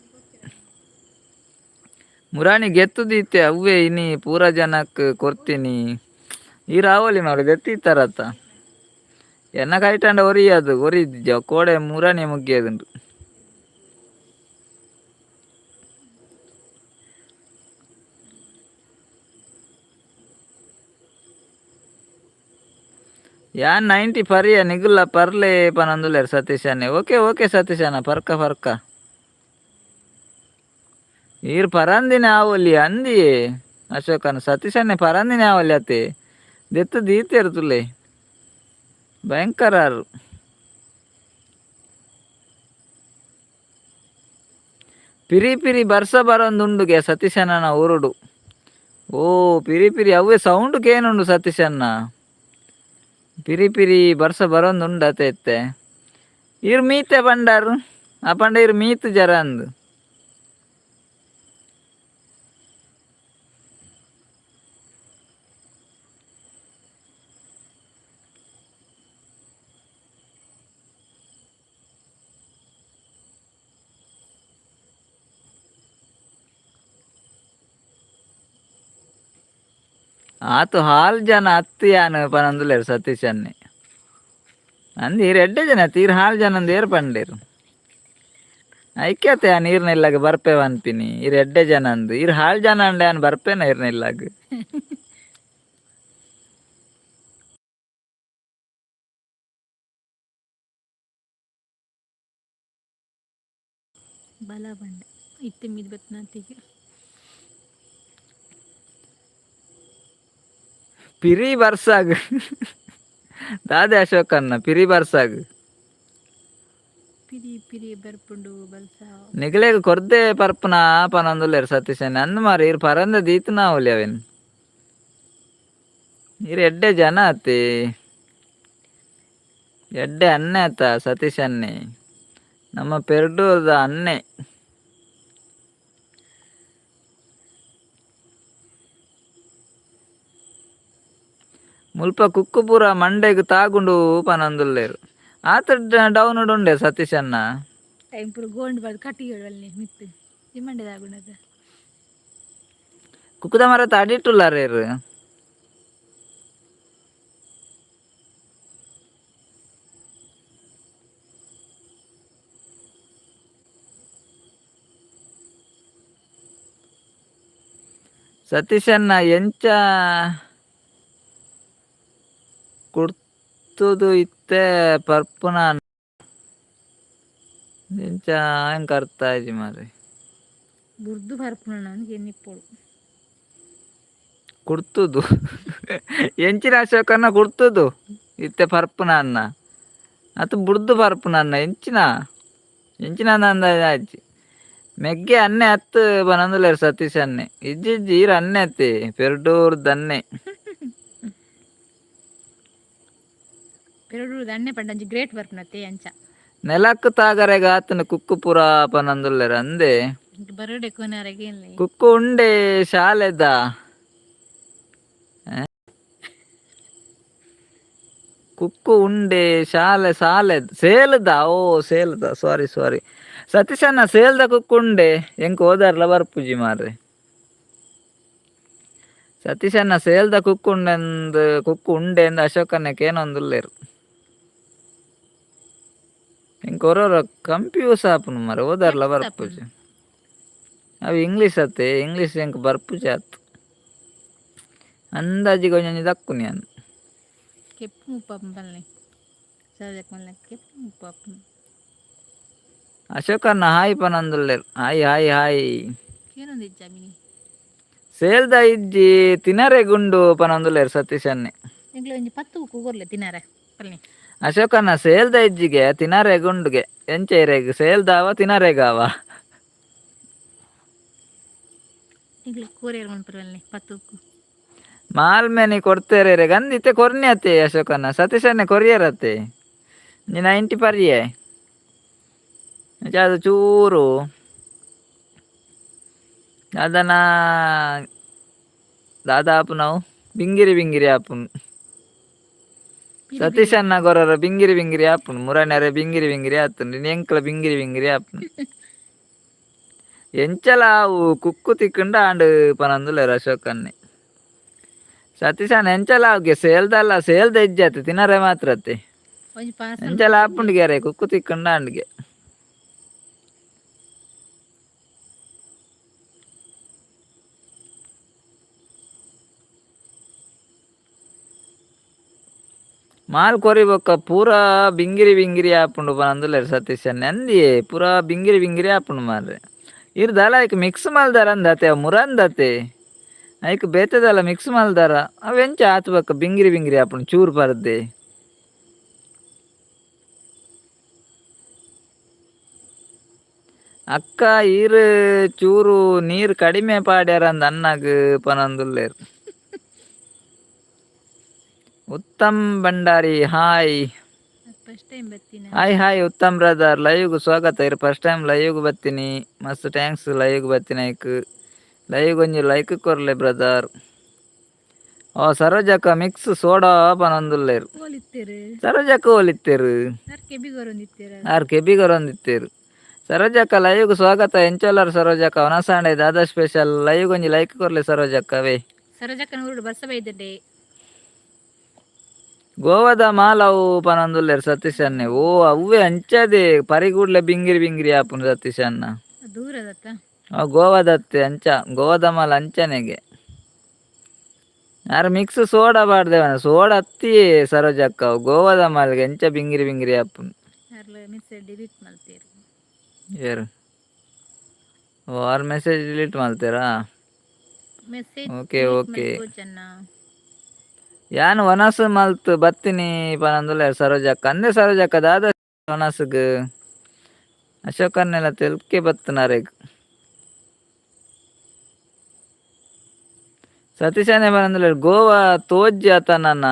ಮುರಾಣಿ ಗೆತ್ತು ದೀತೆ ಅವೇ ಇನಿ ಪೂರ ಜನಕ್ಕೆ ಕೊಡ್ತೀನಿ ಈ ರಾವಲಿ ಮಾಡಿ ದೆತ್ತಿತ್ತಾರತ್ತ ಎನ್ನ ಕೈಟಂಡ ಒರಿದಿದ್ದ ಕೋಡೆ ಮುರಾಣಿ ಮುಗಿಯದುಂಟು ಯಾನ್ 90 ಪರಿಯ ನಿಗುಲ್ಲ ಪರ್ಲೆ ಪನಂದುಲೇರು ಸತೀಶ್ ಅಣ್ಣೆ ಓಕೆ ಸತೀಶ್ ಅಣ್ಣ ಪರ್ಕ ಈರ್ ಪರಂದಿನ ಆವಲ್ಲಿ ಅಂದಿ ಅಶೋಕನ ಸತೀಶನ್ನೇ ಪರಂದಿನ ಆವಲ್ಲಿ ಅತ್ತೆ ದೆತ್ತು ದೀತಿಯರು ತುಲೆ ಭಯಂಕರ ಪಿರಿ ಪಿರಿ ಬರ್ಸ ಬರೊಂದುಂಡುಗೆ ಸತೀಶನ ಊರುಡು. ಓ ಪಿರಿ ಪಿರಿ ಅವೇ ಸೌಂಡ್ ಕೇನುಂಡು ಸತೀಶನ್ನ ಪಿರಿ ಪಿರಿ ಬರ್ಸ ಬರೊಂದುಂಡು ಅತೆ ಎತ್ತೆ ಇರ್ ಮೀತೆ ಪಂಡಾರು ಆ ಪಂಡ ಇರ್ ಮೀತು ಜರ ಅಂದು ಆತು ಹಾಲ್ ಜನ ಹತ್ತು ಯಾನು ಪನಂದುಲೇರು ಸತೀಶನ್ನೇ ಅಂದು ಇರ್ ಎಡ್ಡೆ ಜನ ತೀರ್ ಹಾಲ್ ಜನ ಅಂದು ಏರ್ ಪಂಡೇರು ಐಕ್ಯತೆ ಆ ನೀರ್ನೆಲ್ಲಾಗ ಬರ್ಪೇವ ಅನ್ಪಿನಿ ಇರ್ ಎಡ್ಡೆ ಜನ ಅಂದು ಇರ್ ಹಾಳ್ ಜನ ಅಂಡೆ ಅನ್ ಬರ್ಪೇನ ಇರ್ನೆಲ್ಲಾಗ ಬಲ ಬಂಡ ಇತ್ತೆ ಮೀದ್ ಬತ್ನಾತಿಗೆ ಪಿರಿ ಬರ್ಸಾಗ್ ದಾದೆ ಅಶೋಕನ್ನ ಪಿರಿ ಬರ್ಸಾಗ್ ಪಿರಿ ಪಿರಿ ಬರ್ಪುಂಡು ಬಲ್ಸ ನಿಗಲೇಗ ಕೊರ್ದೆ ಪರ್ಪುನ ಪನಂದುಲ್ಲೇರು ಸತೀಶನ್ ಅಂದ್ ಮಾರಿ ಇರ್ ಪರಂದ ದೀತನ ಅವಲಿ ಅವೇನ್ ಇರ್ ಎಡ್ಡೆ ಜನ ಅತಿ ಎಡ್ಡೆ ಅನ್ನೆ ಆತ ಸತೀಶನ್ನೇ ನಮ್ಮ ಪೆರ್ಡೂರ್ದ ಅನ್ನೆ ಮುಲ್ಪ ಕುಕ್ಕು ಪೂರ ಮಂಡೆಗ್ ತಾಗುಂಡು ಪನಂದುಲ್ಲೇರು ಆತ ಡೌನ್ಲೋಡ್ ಉಂಡೆ ಸತೀಶನ್ನ ಟೈಮ್ ಪೂರ ಗೋಂಡ್ ಬಾದ್ ಕಟ್ಟಿಗೆ ಮಿತ್ತು ನಿಮ್ಮಂಡೆ ಆಗುಣದ ಕುಕ್ಕುದ ಮರ ತಡಿಟ್ಟುಲ್ಲಾರೇರು ಸತೀಶನ್ನ ಎಂಚ ಕುಡ್ತುದು ಇತ್ತೆ ಪರ್ಪುನ ಎಂಚ ಹೆಂಗ್ ಕರ್ತಾ ಇಜಿ ಮಾರೆ ಬುರ್ದು ಬರ್ಪುನ ನನಗೆ ನಿಪ್ಪೋಡು ಕುಡ್ತುದು ಎಂಚಿನ ಅಶೋಕನ್ನ ಕುಡ್ತುದು ಇತ್ತೆ ಪರ್ಪುನ ಅನ್ನ ಅತು ಬುಡ್ದು ಪರ್ಪುನ ಅನ್ನ ಎಂಚಿನ ಎಂಚಿನ ಅಂದಾಜಿ ಮೆಗ್ಗೆ ಅನ್ನೆ ಹತ್ತು ಬನಂದುಲೇರು ಸತೀಶ್ ಅನ್ನೆ ಇಜ್ಜಿಜ್ಜಿ ಈರ ಅನ್ನೆ ಅತ್ತಿ ಪೆರ್ಡೂರ್ದ ಅನ್ನೆ ಪೆರಡೂರು ದಂಡೆ ಪಂಡಂಜಿ ಗ್ರೇಟ್ ಬರ್ಪುನತ್ತೆ ಅಂಚ ನೆಲಕ್ಕು ತಾಗರೆಗ ಆತನ ಕುಕ್ಕು ಪುರ ಪನಂದುಲ್ಲೇರು ಅಂದೆ ಬರೋಡೆ ಕೊನಾರೆಗೆ ಕುಕ್ಕು ಉಂಡೆ ಶಾಲೆದ ಕುಕ್ಕು ಉಂಡೆ ಶಾಲೆ ಸಾಲೆದ್ ಸೇಲ್ದ ಓ ಸೇಲ್ದ ಸಾರಿ ಸಾರಿ ಸತೀಶನ್ನ ಸೇಲ್ದ ಕುಕ್ಕು ಉಂಡೆ ಎಂಕ್ ಹೋದಾರ್ಲ ಬರ್ಪುಜಿ ಮಾರ್ರೆ ಸತೀಶನ್ನ ಸೇಲ್ದ ಕುಕ್ಕು ಉಂಡೆಂದು ಕುಕ್ಕು ಉಂಡೆ ಎಂದು ಅಶೋಕನ್ನಕ್ಕೆ ಏನೊಂದುಲ್ಲೇರು ಎಂಕ್ ಹೊರವ್ರ ಕಂಪ್ಯೂಸ್ ಆಪುನು ಮಾರೆ ಹೋದಾರ್ಲ ಬರ್ಪುಜಿ ಅವು ಇಂಗ್ಲೀಷ್ ಅತ್ತೆ ಇಂಗ್ಲೀಷ್ ಎಂಕ್ ಬರ್ಪುಜಿ ಆತು ಅಂದಾಜಿಗೆ ಒಂಜಿ ದಕ್ಕುನಿ ಅನ್ನು ಕೆಪ್ಪು ಮುಪ್ಪಾಪು ಬಲ್ಲೆ ಸೌದಕ್ಕೆ ಮಲ್ಲ ಕೆಪ್ಪು ಮುಪ್ಪಾಪು ಅಶೋಕನ್ನ ಹಾಯ್ ಪನಂದುಲ್ಲೇರು ಹಾಯ್ ಹಾಯ್ ಹಾಯ್ ಏನೊಂದು ಜಾಮಿನಿ ಸೇಲ್ದ ಇಜ್ಜಿ ತಿನರೆ ಗುಂಡು ಪನಂದುಲ್ಲೇರು ಸತೀಶನ್ನೇ ಎಂಗ್ಲ ಒಂಜಿ ಪತ್ತು ಕೂರ್ಲೆ ತಿನ್ನಾರ ಪಲ್ಲೆ ಅಶೋಕನ್ನ ಸೇಲ್ದ ಇಜ್ಜಿಗೆ ತಿನರೆ ಗುಂಡುಗೆ ಎಂಚೈರೆಗ್ ಸೇಲ್ದಾವ ತಿನರೆಗಾವ ಎಂಗ್ಲ ಕೋರಿಯರ್ ಮನ್ಪುರಲ್ಲೆ ಪತ್ತುಕು ಮಾಲ್ಮೆನಿ ಕೊಡ್ತೇರೆ ಗಂದಿತ್ತೆ ಕೊರ್ನಿ ಅತ್ತೆ ಅಶೋಕನ್ನ ಸತೀಶನ್ನೇ ಕೊರಿಯರತ್ತೆ ನೀ 90 ಪರಿಯೇ ಅದು ಚೂರು ಅದನ್ನ ದಾದಾಪು ನಾವು ಬಿಂಗಿರಿ ಬಿಂಗಿರಿ ಆಪುನು ಸತೀಶನ್ನ ಗೊರರ ಬಿಂಗಿರಿ ಬಿಂಗಿರಿ ಆಪುನು ಮುರಣ್ಯರೆ ಬಿಂಗಿರಿ ಬಿಂಗಿರಿ ಆತುಂಡು ಎಂಕ್ಲ ಬಿಂಗಿರಿ ಬಿಂಗಿರಿ ಆಪುನು ಎಂಚಲ ಅವು ಕುಕ್ಕು ತಿಕ್ಕಂಡು ಆಂಡ್ ಪನಂದುಲ್ಲೇರು ಅಶೋಕನ್ನೇ ಸತೀಶನ್ ಎಂಚಲ ಅವ್ಗೆ ಸೇಲ್ದಲ್ಲ ಸೇಲ್ದ ಇಜ್ಜಾತೆ ತಿನ್ನರೆ ಮಾತ್ರ ಅತ್ತೆ ಒಂಜಿ ಪಾರ್ಸಲ್ ಎಂಚಲ ಆಪುಂಡು ಗೆರೆ ಕುಕ್ಕು ತಿಕ್ಕಂಡು ಆಂಡ್ಗೆ ಮಾಲ್ ಕೊರಿಬೊಕ್ಕ ಪೂರಾ ಬಿಂಗಿರಿ ಬಿಂಗಿರಿ ಆಪುಂಡು ಪನಂದುಲ್ಲೇರು ಸತೀಶನ್ನೇ ಅಂದಿ ಪೂರಾ ಬಿಂಗಿರಿ ಬಿಂಗಿರಿ ಆಪುಂಡು ಮಾರ್ರೆ ಇರ್ದಲ್ಲ ಐಕ್ ಮಿಕ್ಸ್ ಮಲ್ದಾರ ಅಂದತೆ ಮುರಂದತೆ ಐಕ್ ಬೇತದಲ್ಲ ಮಿಕ್ಸ್ ಮಲ್ದಾರ ಅವೆಂಚ ಆತ್ಬೇಕ ಬಿಂಗಿರಿ ಬಿಂಗಿರಿ ಆಪುಂಡು ಚೂರು ಪರ್ದೆ ಅಕ್ಕ ಈರು ಚೂರು ನೀರು ಕಡಿಮೆ ಪಾಡ್ಯಾರ ಅಂದ ಅನ್ನಗ್ ಪನಂದುಲ್ಲೇರು. Uttam Bhandari hi first time ಬರ್ತೀನಿ. ಹಾಯ್ ಉತ್ತಮ್ ಬ್ರದರ್ ಲೈವ್ಗೆ ಸ್ವಾಗತ. ಇರು ಫಸ್ಟ್ ಟೈಮ್ ಲೈವ್ಗೆ ಬರ್ತೀನಿ. ಮಸ್ತ್ ಥ್ಯಾಂಕ್ಸ್ ಲೈವ್ಗೆ ಬರ್ತೀನಿ. ಲೈವ್ ಒಂಜಿ ಲೈಕ್ ಕೊರ್ಲೆ ಬ್ರದರ್. ಓ ಸರೋಜಕ್ಕ ಮಿಕ್ಸ್ ಸೋಡಾ ಪನೊಂದುಲ್ಲೇರು. ಸರೋಜಕ್ಕ ಓಲಿತ್ತೇರು ಆರ್ ಕೆಬಿಗರೊಂದಿತ್ತೇರು. ಸರೋಜಕ್ಕ ಲೈವ್ಗೆ ಸ್ವಾಗತ. ಎಂಚೋಲ್ಲರು ಸರೋಜಕ್ಕ ಒನಸಾಂಡೆ ದಾದಾ ಸ್ಪೆಷಲ್ ಲೈವ್ ಒಂಜಿ ಲೈಕ್ ಕೊರ್ಲೆ ಸರೋಜಕ್ಕವೇ. ಸರೋಜಕ್ಕ ನೂರು ಬರ್ಸ ಬೈದಡ್ಡೆ ಗೋವಾದ ಮಾಲವು ಪನೊಂದುಲ್ಲೇರು ಸತೀಶ್ ಅನ್ನೆ. ಓ ಅವೇ ಅಂಚದೆ ಪರಿಗೂಡ್ಲೆ ಬಿಂಗಿರಿ ಬಿಂಗಿರಿ ಆಪುನು ಸತೀಶ್ ಅನ್ನ. ದೂರದತ್ತ ಗೋವಾದತ್ತೆ ಅಂಚ ಗೋವಾದ ಮಾಲ ಅಂಚನೆಗೆ ಯಾರು ಮಿಕ್ಸ್ ಸೋಡಾ ಬಾಡ್ದೇವನ ಸೋಡಾ ಹತ್ತಿ ಸರೋಜಕ್ಕ ಗೋವಾದ ಮಾಲ್ಗೆ ಎಂಚ ಬಿಂಗಿರಿ ಬಿಂಗಿರಿ ಆಪುನು. ಏರು ಅವ್ರ ಮೆಸೇಜ್ ಡಿಲೀಟ್ ಮಾಡ್ತೀರಾ? Okay okay. ಯಾನು ವನಸು ಮಲ್ತ್ ಬತ್ತೀನಿ ಪನಂದುಲ್ಲ ಸರೋಜಕ್ಕ ಅಂದೆ ಸರೋಜಕ್ಕ ದಾದ ವನಸ್ಗ್ ಅಶೋಕನ್ನೆಲ್ಲ ತೆಲ್ಕೆ ಬತ್ತನಾರೇಗ್ ಸತೀಶನೇ ಪನಂದುಲ್ಲ ಗೋವಾ ತೋಜಿ ಆತ ನನ್ನ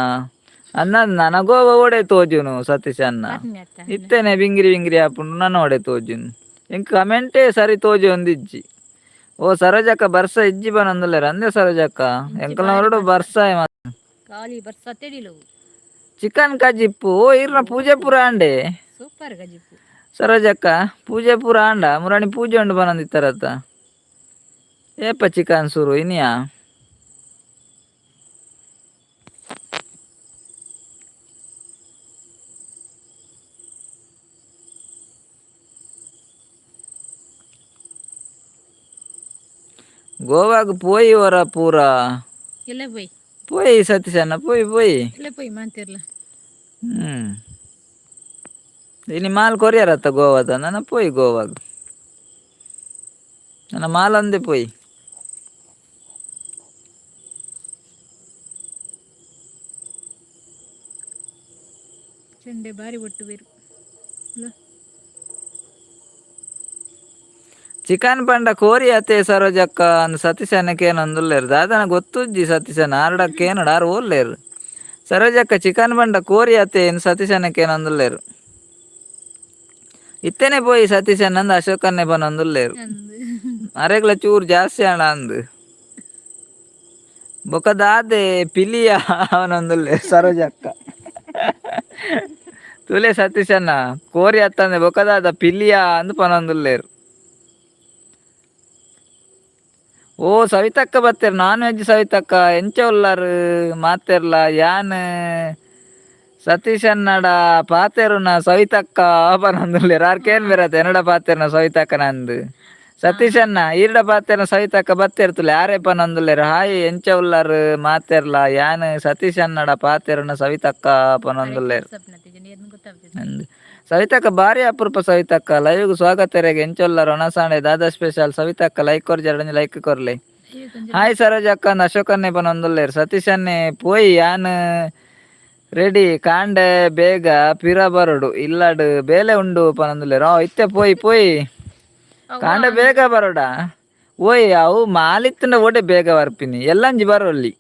ನನ್ನ ಗೋವಾ ಓಡೆ ತೋಜುನು ಸತೀಶ್ ಅನ್ನ ಇತ್ತೇನೆ ಬಿಂಗಿರಿ ಬಿಂಗಿರಿ ಆಪುಂಡು ನನ್ನ ಓಡೆ ತೋಜುನು ಇಂಕ ಕಮೆಂಟೇ ಸರಿ ತೋಜಿ ಒಂದಿಜ್ಜಿ. ಓ ಸರೋಜಕ್ಕ ಬರ್ಸ ಇಜ್ಜಿ ಪನಂದುಲ್ಲೇರ ಅಂದೆ ಸರೋಜಕ್ಕ ಎಂಕಲ್ನ ಹೊರಡು ಬರ್ಸ ಚಿಕನ್ ಕಜಿಪ್ಪು ಓ ಇರ್ನ ಪೂಜೆ ಪೂರ ಅಂಡೆ ಸೂಪರ್ ಗಜಿಪ್ಪು ಸರೋಜಕ್ಕ ಪೂಜೆ ಪೂರ ಅಂಡ ಮುರಾಣಿ ಪೂಜೆ ಉಂಡು ಪನಂದಿತ್ತಾರತ್ತ ಏಪ ಚಿಕನ್ ಸುರು ಇನಿಯಾ ಗೋವಾಗ್ ಪೋಯಿ ವರ ಪೂರ ಎಲ್ಲ ಪೋಯಿ ಪೋಯಿ ಸತೀಶ್ ಅನ್ನ ಪೋಯಿ ಎಲ್ಲ ಪೋಯಿ ಮಾತಿರ್ಲ ಇನಿ ಮಾಲ್ ಕೊರಿಯರತ್ತ ಗೋವಾದ ನನ್ನ ಪೋಯಿ ಗೋವಾಗ ನನ್ನ ಮಾಲ್ ಅಂದೆ ಪೋಯಿ ಚಂಡೆ ಬಾರಿ ಒಟ್ಟು ಬೇರು ಚಿಕನ್ ಪಂಡ ಕೋರಿ ಅತ್ತೆ ಸರೋಜಕ್ಕ ಅಂದ್ ಸತೀಶನಕ್ಕೆ ಏನೊಂದುಲ್ಲೇರು ದಾದನ ಗೊತ್ತುಜ್ಜಿ ಸತೀಶನ ಆರ್ಡಕ್ಕೆ ಏನಡ ಆರು ಓಲ್ಲೇರು ಸರೋಜಕ್ಕ ಚಿಕನ್ ಪಂಡ ಕೋರಿ ಅತ್ತೆ ಇನ್ನು ಸತೀಶನಕ್ಕೆ ಏನೊಂದುಲ್ಲೇರು ಇತ್ತೇನೆ ಪೋಯಿ ಸತೀಶನ್ ಅಂದ್ ಅಶೋಕನ್ನೇ ಪನೊಂದುಲ್ಲೇರು ಅರೆಗ್ಲ ಚೂರು ಜಾಸ್ತಿ ಹಣ ಅಂದ್ ಬೊಕದಾದೆ ಪಿಲಿಯ ಅವನೊಂದುಲ್ಲೇರು ಸರೋಜಕ್ಕ ತುಲೆ ಸತೀಶನ್ನ ಕೋರಿ ಅತ್ತಂದೆ ಬೊಕದಾದ ಪಿಲಿಯ ಅಂದ್ ಪನೊಂದುಲ್ಲೇರು. ಓ ಸವಿತಕ್ಕ ಬತ್ತೇರು ನಾನ್ ವೆಜ್ ಸವಿತಕ್ಕ ಎಂಚ ಉಲ್ಲಾರು ಮಾತೆರ್ಲ ಯಾನ್ ಸತೀಶನ್ನಡ ಪಾತೆರುನ ಸವಿತಕ್ಕ ಪನೊಂದುಲ್ಲೇರು ಆರ್ಕೇನ್ ಬೇರತ್ತೆ ಎನ್ನಡ ಪಾತೆರ್ನ ಸವಿತಕ್ಕನ ಅಂದ್ ಸತೀಶನ್ನ ಈರ್ಡ ಪಾತೆರ್ನ ಸವಿತಕ್ಕ ಬತ್ತೇರ್ತುಲೆ ಯಾರೇ ಪನೊಂದುಲ್ಲೇರು ಹಾಯ್ ಎಂಚ ಉಲ್ಲಾರು ಮಾತೆರ್ಲ ಯಾನ್ ಸತೀಶನ್ನಡ ಪಾತೆರುನ ಸವಿತಕ್ಕ ಪನೊಂದುಲ್ಲೇರು ಅಂದ್ ಸವಿತಕ್ಕ ಬಾರಿ ಅಪರೂಪ ಸವಿತಕ್ಕ ಲೈವ್ಗೆ ಸ್ವಾಗತ ಎಂಚೊಲ್ಲಾರು ಒಣಸಾಣೆ ದಾದಾ ಸ್ಪೆಷಲ್ ಸವಿತಕ್ಕ ಲೈಕ್ ಕೊರ್ಜಿ ಎರಡನೇ ಲೈಕ್ ಕೊರ್ಲೆ. ಹಾಯ್ ಸರೋಜಕ್ಕ ಅಂದ್ ಅಶೋಕನ್ನೇ ಪನೊಂದುಲ್ಲೇರು ಸತೀಶನ್ನೇ ಪೋಯಿ ಯಾನ್ ರೆಡಿ ಕಾಂಡೆ ಬೇಗ ಪಿರ ಬರೋಡು ಇಲ್ಲಾಡು ಬೇಲೆ ಉಂಡು ಪನೊಂದುಲ್ಲೇರು ಇತ್ತೆ ಪೋಯಿ ಕಾಂಡೆ ಬೇಗ ಬರೋಡ ಓಯ್ ಅವು ಮಾಲಿತ್ತಿನ ಓಡೆ ಬೇಗ ಬರ್ಪಿನಿ ಎಲ್ಲಂಜಿ ಬರೋಲ್ಲಿ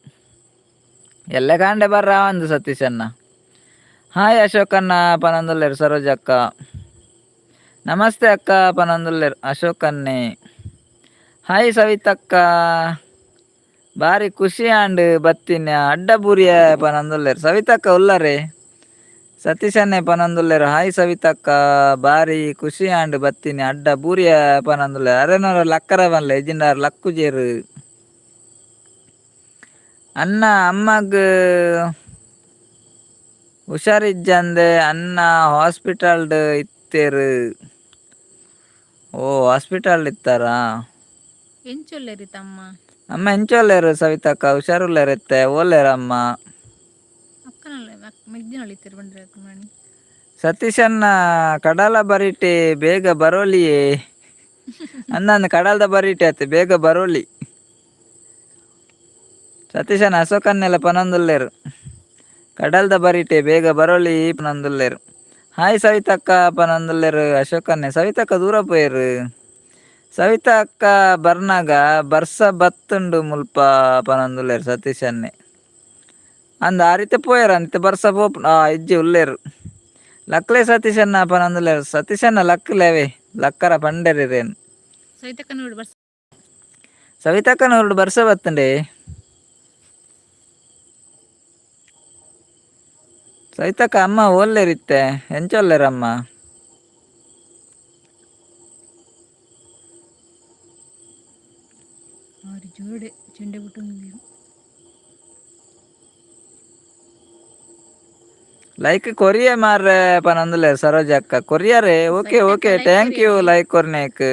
ಎಲ್ಲ ಕಾಂಡೆ ಬರ್ರ ಅಂದು ಸತೀಶನ್ನ. ಹಾಯ್ ಅಶೋಕನ್ನ ಪನೊಂದುಲ್ಲೇರು ಸರೋಜಕ್ಕ ನಮಸ್ತೆ ಅಕ್ಕ ಪನೊಂದುಲ್ಲೇರು ಅಶೋಕನ್ನೇ. ಹಾಯ್ ಸವಿತಕ್ಕ ಬಾರಿ ಖುಷಿ ಆಂಡ್ ಬತ್ತಿನ ಅಡ್ಡ ಬೂರಿಯ ಪನೊಂದುಲ್ಲೇರು ಸವಿತಕ್ಕ ಉಲ್ಲರೆ ಸತೀಶನ್ನೇ ಪನೊಂದುಲ್ಲೇರು ಹಾಯ್ ಸವಿತಕ್ಕ ಬಾರಿ ಖುಷಿ ಆಂಡ್ ಬತ್ತಿನಿ ಅಡ್ಡ ಬೂರಿಯ ಪನೊಂದುಲ್ಲೇರು ಅರೆನೋರ ಲಕ್ಕರ ಬನ್ಲೆ ಇಜಿಂಡಾರು ಲಕ್ಕುಜೇರು ಅನ್ನ ಅಮ್ಮಗ್ ಹುಷಾರಿಜ್ಜಂದೆ ಅನ್ನ ಹಾಸ್ಪಿಟಲ್ಡ್ ಇತ್ತೇರು. ಓ ಹಾಸ್ಪಿಟಲ್ ಇತ್ತಾರಾ ಎಂಚೊಲ್ಲೇರಿ ತಮ್ಮ ಅಮ್ಮ ಎಂಚೊಲ್ಲೇರು ಸವಿತಕ್ಕ ಹುಷಾರುಲ್ಲೇರತ್ತೆ ಓಲ್ಲೇರ ಅಮ್ಮ ಸತೀಶನ್ನ ಕಡಲ ಬರಿಟೆ ಬೇಗ ಬರೋಲಿಯೇ ಅಂದಂದು ಕಡಲ್ದ ಬರೀಟೆ ಆಯ್ತು ಬೇಗ ಬರೋಲಿ. ಸತೀಶನ ಅಶೋಕನ್ನೆಲ್ಲ ಪನೊಂದುಲ್ಲೇರು ಕಡಲ್ದ ಬರೀಟೆ ಬೇಗ ಬರೋಲಿ ಪನೊಂದುಲ್ಲೇರು. ಹಾಯ್ ಸವಿತಕ್ಕ ಪನೊಂದುಲ್ಲೇರು ಅಶೋಕನ್ನೆ. ಸವಿತಕ್ಕ ದೂರ ಪೋಯರು. ಸವಿತಾ ಅಕ್ಕ ಬರ್ನಾಗ ಬರ್ಸ ಬತ್ತುಂಡು ಮುಲ್ಪ ಪನೊಂದುಲ್ಲೇರು ಸತೀಶನ್ನೆ. ಅಂದ ಆ ರೀತಿ ಪೋಯರು ಅಂತೆ ಬರ್ಸ ಪೋಪ್ ಇಜ್ಜಿ ಉಲ್ಲೇರು. ಲಕ್ಲೆ ಸತೀಶನ್ನ ಪನೊಂದುಲ್ಲೇರು. ಸತೀಶನ್ನ ಲಕ್ಲೇವೆ ಲಕ್ಕರ ಪಂಡರಿರೇನು. ಸವಿತಕ್ಕನೋರ್ಡು ಬರ್ಸ ಬತ್ತಂಡೆ. ಸವಿತಕ್ಕ ಅಮ್ಮ ಓಲ್ಲೇರಿತ್ತೆ ಎಂಚೊಲ್ಲೇರಮ್ಮ. ಜೋಡೆ ಚೆಂಡೆ ಬಿಟ್ಟು ಲೈಕ್ ಕೊರಿಯ ಮಾರ್ರೆ ಪನೊಂದುಲ್ಲೇರು ಸರೋಜ ಅಕ್ಕ. ಕೊರಿಯರೇ okay okay thank you like ಕೊರ್ನೇಕ್.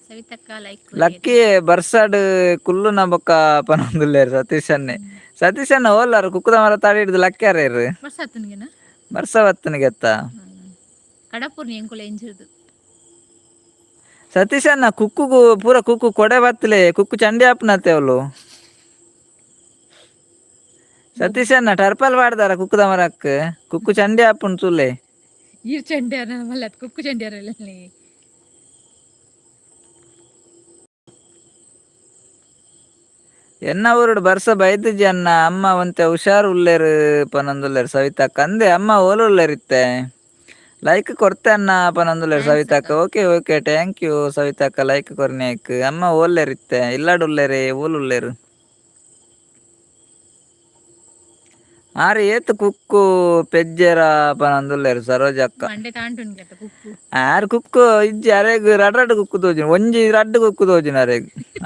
ಸವಿತಕ್ಕ ಲೈಕ್ ಲಕ್ಕಿ ಬರ್ಸಾಡ್ ಕುಲ್ಲುನ ಬೊಕ್ಕ ಪನೊಂದುಲ್ಲೇರು ಸತೀಶನ್ನೆ. ಸತೀಶನ್ನ ಓಲ್ಲಾರು ಕುಕ್ಕುದ ಮರ ತಾಡಿ ಹಿಡಿದು ಲಕ್ಕ್ಯಾರ ಇರು ಬರ್ಸ ಬತ್ತನಿಗೆತ್ತ. ಕಡಪೂರ್ನಿ ಎಂಕುಲ ಎಂಜಿರ್ದು ಸತೀಶನ್ನ ಕುಕ್ಕುಗು ಪೂರ ಕುಕ್ಕು ಕೊಡೆ ಬತ್ತಲೆ ಕುಕ್ಕು ಚಂಡಿ ಆಪ್ನತ್ತೆ ಅವಳು. ಸತೀಶನ್ನ ಟರ್ಪಲ್ ಬಾಡ್ದಾರ ಕುಕ್ಕುದ ಮರಕ್ಕೆ ಕುಕ್ಕು ಚಂಡಿ ಆಪುನ್ ತುಲೆ. ಈ ಚಂಡಿ ಮಲ್ಲ ಕುಕ್ಕು ಚಂಡಿ ಎನ್ನ ಊರುಡು ಬರ್ಸ ಬೈದಿಜ್ಜಿ ಅನ್ನ ಅಮ್ಮ ಒಂತೆ ಹುಷಾರು ಉಲ್ಲೇರು ಪನೊಂದುಲ್ಲೇರು ಸವಿತಕ್ಕ. ಅಂದೆ ಅಮ್ಮ ಓಲುಲ್ಲೇರಿತ್ತೆ ಲೈಕ್ ಕೊಡ್ತೆ ಅನ್ನ ಪನೊಂದುಲ್ಲೇರು ಸವಿತಕ್ಕ. ಓಕೆ ಓಕೆ ಥ್ಯಾಂಕ್ ಯು ಸವಿತಕ್ಕ ಲೈಕ್ ಕೊರ್ನೇಕ್. ಅಮ್ಮ ಓಲ್ಲೇರಿತ್ತೆ ಇಲ್ಲಾಡುಲ್ಲೇರೆ ಓಲುಲ್ಲೇರು. ಆರೆ ಏತ್ ಕುಕ್ಕು ಪೆಜ್ಜೆರ ಪನೊಂದುಲ್ಲೇರು ಸರೋಜಕ್ಕ. ಆರು ಕುಕ್ಕು ಇಜ್ಜಿ ಅರೆಗ್ ರಡ್ ಕುಕ್ಕು ತೋಜಿನ ಒಂಜಿ ರಡ್ಡು ಕುಕ್ಕು ತೋಜಿನ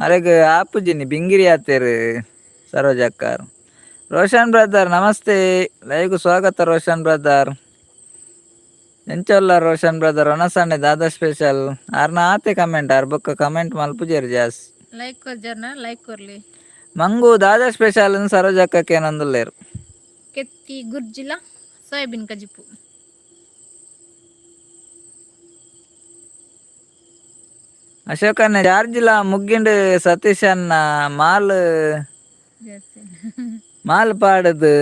ಅರೆಗ್ ಆಪುಜಿನಿ ಬಿಂಗಿರಿ ಆತೇರು ಸರೋಜಕ್ಕ. ರೋಷನ್ ಬ್ರದರ್ ನಮಸ್ತೆ ಲೈಕ್ ಸ್ವಾಗತ ರೋಷನ್ ಬ್ರದರ್. ಎಂಚೊಲ್ಲ ರೋಷನ್ ಬ್ರದರ್ ಒನಸಂಡೆ ದಾದಾ ಸ್ಪೆಷಲ್ ಆರ್ನ ಆತೆ ಕಮೆಂಟ್ ಆರ್ ಬೊಕ್ಕ ಕಮೆಂಟ್ ಮಲ್ಪುಜೇರು ಜಾಸ್ ಲೈಕ್ ಕೊರ್ಜರ್ನ ಲೈಕ್ ಕೊರ್ಲಿ. ಮಂಗು ದಾದಾ ಸ್ಪೆಷಲ್ ಸರೋಜಕ್ಕಕ್ಕೆ ಏನಂದುಲ್ಲೇರು. ಕೆತ್ತಿ ಗುರ್ಜಿಲ ಸೋಯಾಬೀನ್ ಕಜಿಪು. ಅಶೋಕನ್ನ ಚಾರ್ಜಿಲ ಮುಗ್ಗಿಂಡು ಸತೀಶನ್ನ ಮಾಲ್ ಪಾಡದು